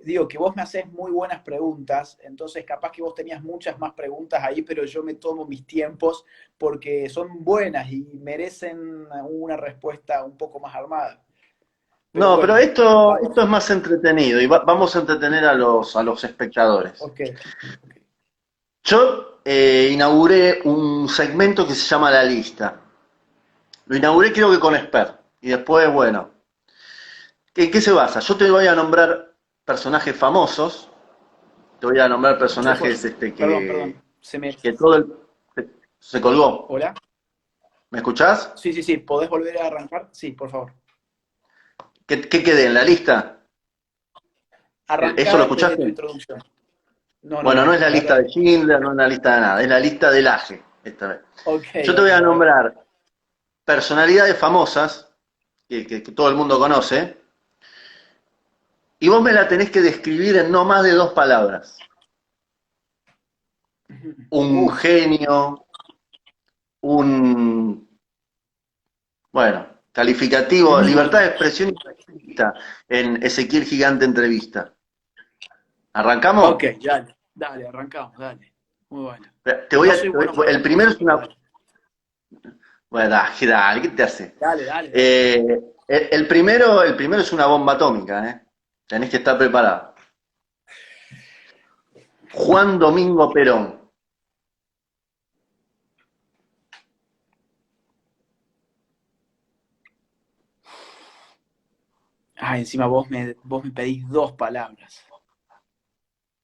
digo, que vos me haces muy buenas preguntas, entonces capaz que vos tenías muchas más preguntas ahí, pero yo me tomo mis tiempos porque son buenas y merecen una respuesta un poco más armada. Pero No, pero bueno, esto vamos. es más entretenido y vamos a entretener a los espectadores. Ok, ok. Yo inauguré un segmento que se llama La Lista. Lo inauguré creo que con Esper. Y después, bueno, ¿en qué se basa? Yo te voy a nombrar personajes famosos, te voy a nombrar Se fue. personajes Perdón. que todo el... Se colgó. ¿Hola? ¿Me escuchás? Sí, sí, sí. ¿Podés volver a arrancar? Sí, por favor. ¿Qué quedé en la lista? ¿Eso lo Arrancá desde tu escuchaste? introducción. No, no, Bueno, no no. es la lista de Schindler, no es la lista de nada, es la lista del AGE esta vez. Ok, Yo te ok, voy a a ver. nombrar personalidades famosas que todo el mundo conoce y vos me la tenés que describir en no más de dos palabras. Un Uf. genio, un, bueno, calificativo, libertad de expresión y respuesta en Ezequiel Gigante Entrevista. Ok, ¿Arrancamos? dale, arrancamos, dale. Muy bueno. Te No soy bueno para el estas primero cosas, es pero una... dale. Bueno, dale, ¿qué te hace? Dale. El primero es una bomba atómica, ¿eh? Tenés que estar preparado. Juan Domingo Perón. Ah, encima vos me pedís dos palabras.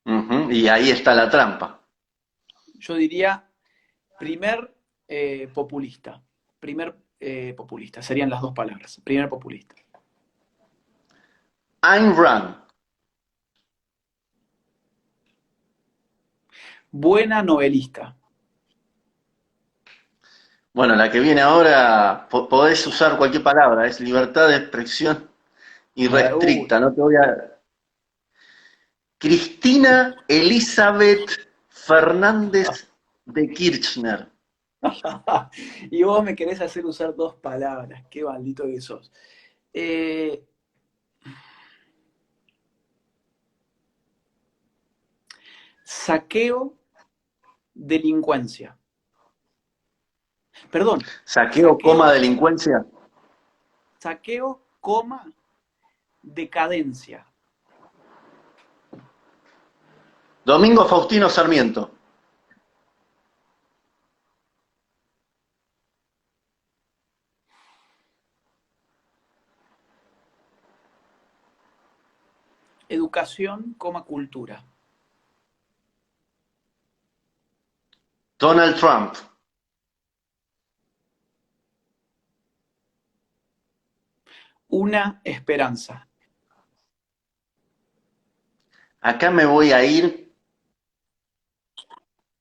Ujú, y ahí está la trampa. Yo diría primer populista. Primer populista, serían las dos palabras. Primer populista. Ayn Rand. Buena novelista. Bueno, la que viene ahora, podés usar cualquier palabra, es libertad de expresión Uy. irrestricta, no te voy a... Cristina Elizabeth Fernández de Kirchner. Y vos me querés hacer usar dos palabras. Qué maldito que sos. Eh, saqueo, delincuencia. Perdón, Saqueo, saqueo, coma, delincuencia. saqueo, coma, decadencia. Domingo Faustino Sarmiento. Educación, coma, cultura. Donald Trump. Una esperanza. Acá me voy a ir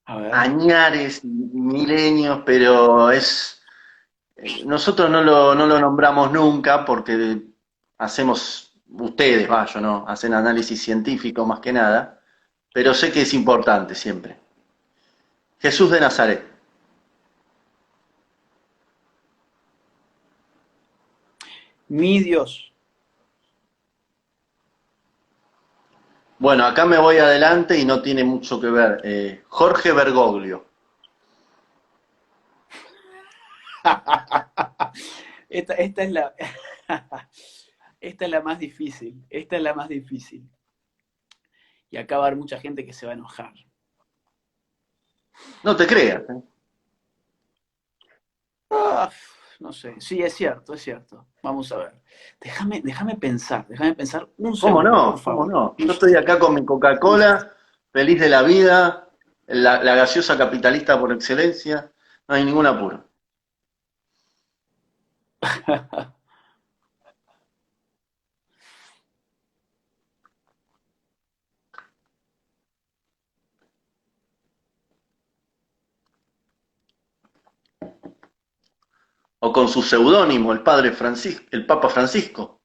A ver. añares, milenios, pero es... Nosotros no lo nombramos nunca porque hacemos, ustedes, yo no, hacen análisis científico más que nada, pero sé que es importante siempre. Jesús de Nazaret. Mi Dios. Bueno, acá me voy adelante y no tiene mucho que ver. Jorge Bergoglio. Esta es la. Esta es la más difícil. Esta es la más difícil. Y acá va a haber mucha gente que se va a enojar. No te creas. Ah, no sé. Sí, es cierto, es cierto. Vamos a ver. Déjame pensar un ¿Cómo segundo, por no? ¿Cómo favor. no? Yo estoy acá con mi Coca-Cola, feliz de la vida, la gaseosa capitalista por excelencia, no hay ningún apuro. O con su seudónimo, el padre Francisco, el Papa Francisco.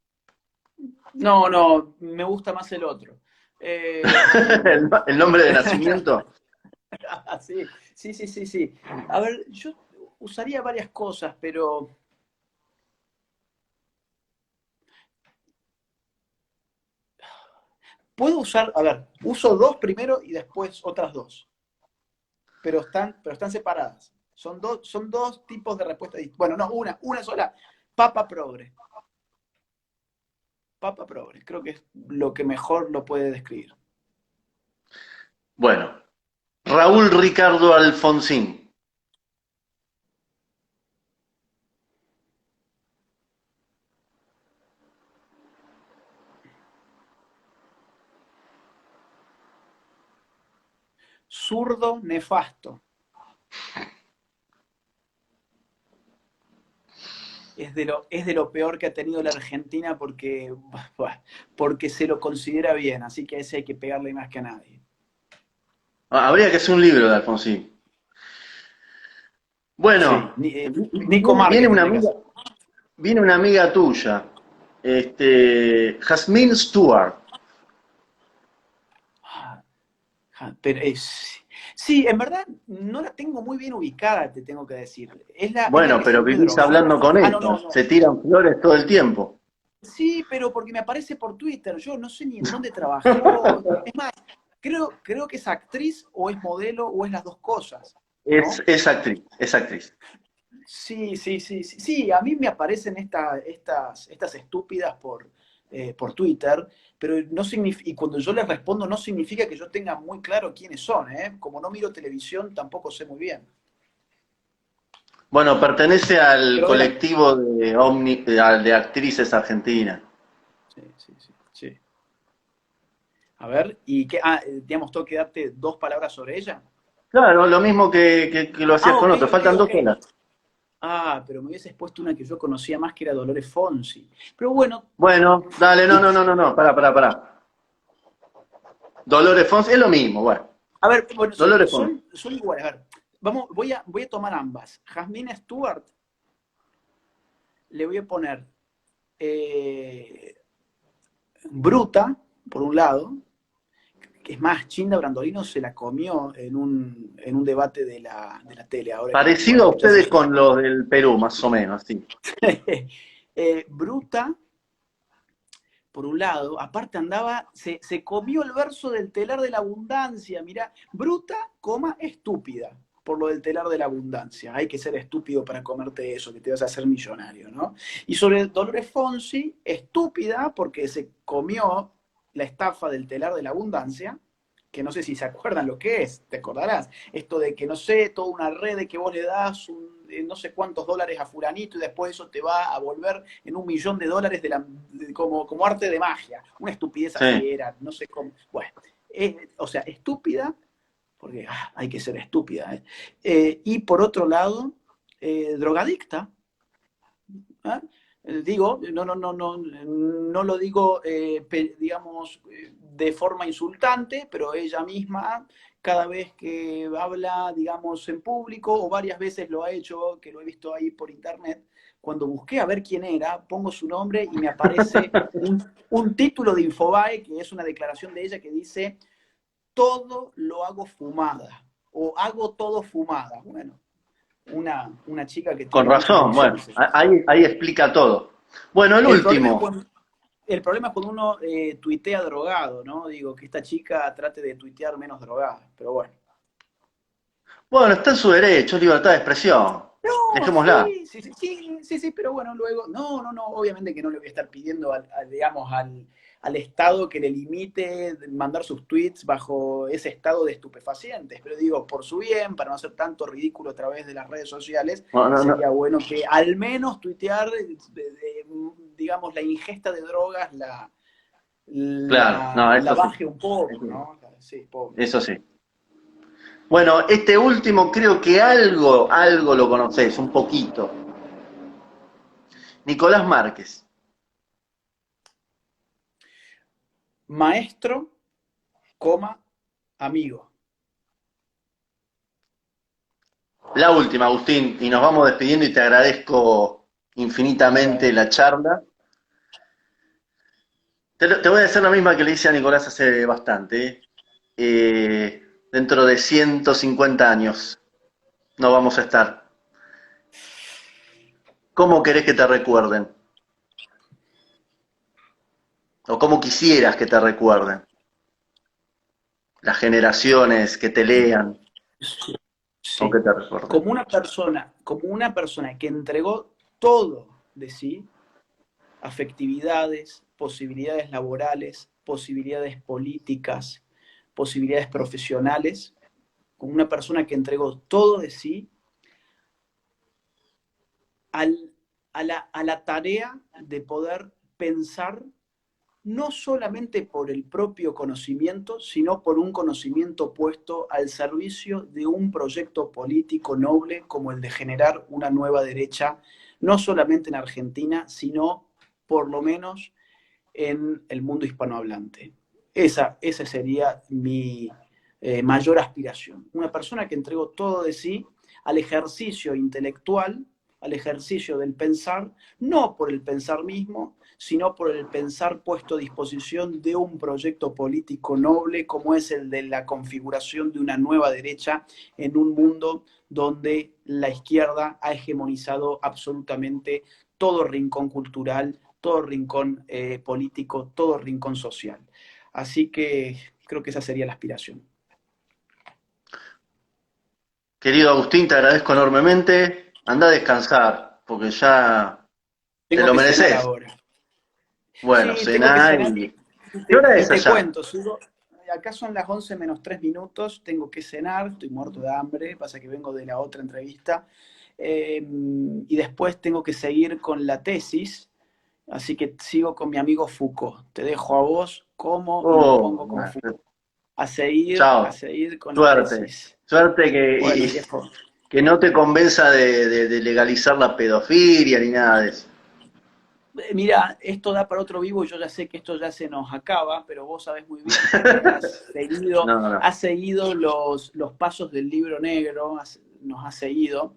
No, no, me gusta más el otro. El nombre de nacimiento. Sí, sí, sí, sí, sí. A ver, yo usaría varias cosas, pero puedo usar, a ver, uso dos primero y después otras dos, pero están separadas. Son dos tipos de respuesta distintas. Bueno, no, una sola. Papa progre. Papa progre. Creo que es lo que mejor lo puede describir. Bueno, Raúl Ricardo Alfonsín. Zurdo nefasto. Es de lo peor que ha tenido la Argentina porque se lo considera bien, así que a ese hay que pegarle más que a nadie. Habría que hacer un libro de Alfonsín. Sí, Bueno, Nico viene Márquez una tendría que amiga, hacer. viene una amiga tuya, Jasmine Stewart. Ah, pero sí, en verdad no la tengo muy bien ubicada, te tengo que decir. ¿Es la Bueno, que se pero vive vivís drogada? hablando con Ah, no, ella, no, se no. tiran flores todo el tiempo. Sí, pero porque me aparece por Twitter. Yo no sé ni en dónde trabajó. Es más, creo que es actriz o es modelo o es las dos cosas, Es, ¿no? es actriz, es actriz. Sí, sí, sí, sí, sí, a mí me aparecen estas estúpidas por Twitter, pero no significa, y cuando yo les respondo no significa que yo tenga muy claro quiénes son, ¿eh? Como no miro televisión, tampoco sé muy bien. Bueno, pertenece al Pero era, colectivo de actrices argentinas. sí, sí, sí, sí. A ver, y qué, digamos, tengo que darte dos palabras sobre ella. Claro, lo mismo que lo hacías Ah, con ok, otros. ok, Faltan dos ok. horas. Ah, pero me hubieses puesto una que yo conocía más que era Dolores Fonsi. Pero bueno, Bueno, dale, no, no, no, no, no, pará. Dolores Fonsi, es lo mismo, bueno. a ver, bueno, son, Dolores Fonsi. son, son iguales. A ver, voy a tomar ambas. Jasmine Stewart, le voy a poner eh, Bruta, por un lado, que es más, Chinda Brandolino se la comió en un debate de la tele, ahora que, Parecido bueno, a ya se ustedes fue. con los del Perú, más o menos, sí. Bruta, por un lado, aparte andaba, se comió el verso del telar de la abundancia, mirá, bruta, coma, estúpida, por lo del telar de la abundancia. Hay que ser estúpido para comerte eso, que te vas a hacer millonario, ¿no? Y sobre Dolores Fonsi, estúpida, porque se comió la estafa del telar de la abundancia, que no sé si se acuerdan lo que es, te acordarás, esto de que, no sé, toda una red de que vos le das no sé cuántos dólares a fulanito y después eso te va a volver en $1.000.000 como arte de magia. Una estupidez Sí. así era, no sé cómo. Bueno, o sea, estúpida, porque hay que ser estúpida. Y por otro lado, drogadicta. ¿Eh? Digo, no, no, no, no, no lo digo, digamos, de forma insultante, pero ella misma, cada vez que habla, digamos, en público, o varias veces lo ha hecho, que lo he visto ahí por internet, cuando busqué a ver quién era, pongo su nombre y me aparece un título de Infobae, que es una declaración de ella que dice, todo lo hago fumada, o hago todo fumada. Bueno, una chica que Con tiene muchas razón, bueno, adicciones. ahí explica todo. Bueno, el El problema es último. cuando, el problema es cuando uno tuitea drogado, ¿no? Digo, que esta chica trate de tuitear menos drogada, pero bueno. Bueno, está en su derecho, libertad de expresión. No, Dejémosla. sí, sí, sí, sí, sí, sí, pero bueno, luego, no, no, no, obviamente que no le voy a estar pidiendo, digamos, al Estado que le limite mandar sus tweets bajo ese estado de estupefacientes, pero digo, por su bien, para no hacer tanto ridículo a través de las redes sociales, No, no, no. sería bueno que al menos tuitear, digamos, la ingesta de drogas Claro, no, la eso sí. baje un poco, ¿no? Sí, pobre. Eso sí. Bueno, este último creo que algo lo conocés, un poquito. Nicolás Márquez. Maestro, coma, amigo. La última, Agustín, y nos vamos despidiendo y te agradezco infinitamente Bueno, la charla. Te voy a hacer la misma que le hice a Nicolás hace bastante. Dentro de 150 años no vamos a estar. ¿Cómo querés que te recuerden? ¿O cómo quisieras que te recuerden? Las generaciones que te lean sí, o que sí. te recuerden. Como una persona que entregó todo de sí, afectividades, posibilidades laborales, posibilidades políticas, posibilidades profesionales, como una persona que entregó todo de sí al, a la tarea de poder pensar no solamente por el propio conocimiento, sino por un conocimiento puesto al servicio de un proyecto político noble como el de generar una nueva derecha, no solamente en Argentina, sino por lo menos en el mundo hispanohablante. Esa sería mi mayor aspiración. Una persona que entregó todo de sí al ejercicio intelectual, al ejercicio del pensar, no por el pensar mismo, sino por el pensar puesto a disposición de un proyecto político noble como es el de la configuración de una nueva derecha en un mundo donde la izquierda ha hegemonizado absolutamente todo rincón cultural, todo rincón político, todo rincón social. Así que creo que esa sería la aspiración. Querido Agustín, te agradezco enormemente. Anda a descansar, porque ya te Tengo lo que cenar mereces. ahora. Bueno, Sí, tengo que cená cenar y... ¿Qué hora y es te allá? cuento, sigo, acá son las 11 menos 3 minutos, tengo que cenar, estoy muerto de hambre, pasa que vengo de la otra entrevista, y después tengo que seguir con la tesis, así que sigo con mi amigo Foucault. Te dejo a vos como y me Oh, pongo con Foucault. A chao. seguir con la Suerte. tesis. Suerte Bueno, viejo. que no te convenza de legalizar la pedofilia ni nada de eso. Mira, esto da para otro vivo y yo ya sé que esto ya se nos acaba, pero vos sabés muy bien porque No, no. has seguido los pasos del libro negro, nos has seguido.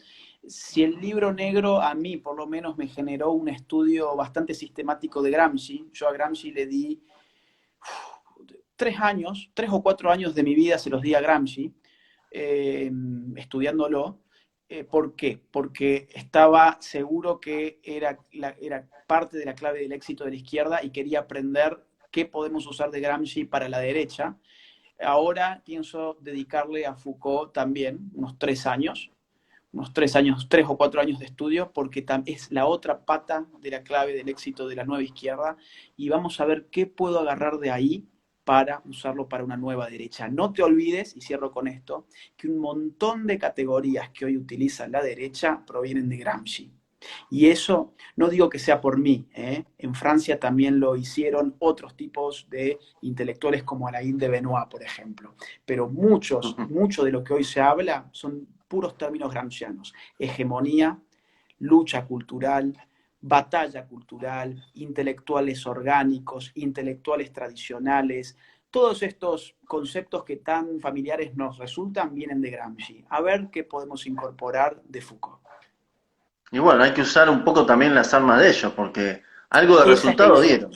Si el libro negro a mí por lo menos me generó un estudio bastante sistemático de Gramsci, yo a Gramsci le di 3 años, 3 o 4 años de mi vida se los di a Gramsci, estudiándolo. ¿Por qué? Porque estaba seguro que era parte de la clave del éxito de la izquierda y quería aprender qué podemos usar de Gramsci para la derecha. Ahora pienso dedicarle a Foucault también unos 3 años, 3 o 4 años de estudio, porque es la otra pata de la clave del éxito de la nueva izquierda, y vamos a ver qué puedo agarrar de ahí para usarlo para una nueva derecha. No te olvides, y cierro con esto, que un montón de categorías que hoy utiliza la derecha provienen de Gramsci. Y eso no digo que sea por mí, ¿eh? En Francia también lo hicieron otros tipos de intelectuales como Alain de Benoit, por ejemplo. Pero mucho de lo que hoy se habla son puros términos gramscianos. Hegemonía, lucha cultural, batalla cultural, intelectuales orgánicos, intelectuales tradicionales. Todos estos conceptos que tan familiares nos resultan vienen de Gramsci. A ver qué podemos incorporar de Foucault. Y bueno, hay que usar un poco también las armas de ellos, porque algo de Esa es la resultado idea. dieron.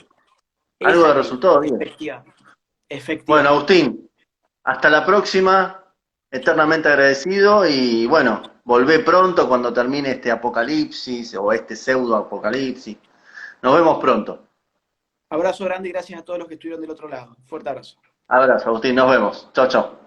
Algo Esa de es la idea, resultado dieron. efectivamente. Bueno, Efectivamente. Agustín, hasta la próxima. Eternamente agradecido y bueno, volvé pronto cuando termine este apocalipsis o este pseudo apocalipsis. Nos vemos pronto. Abrazo grande y gracias a todos los que estuvieron del otro lado. Fuerte abrazo. Abrazo, Agustín, nos vemos. Chao, chao.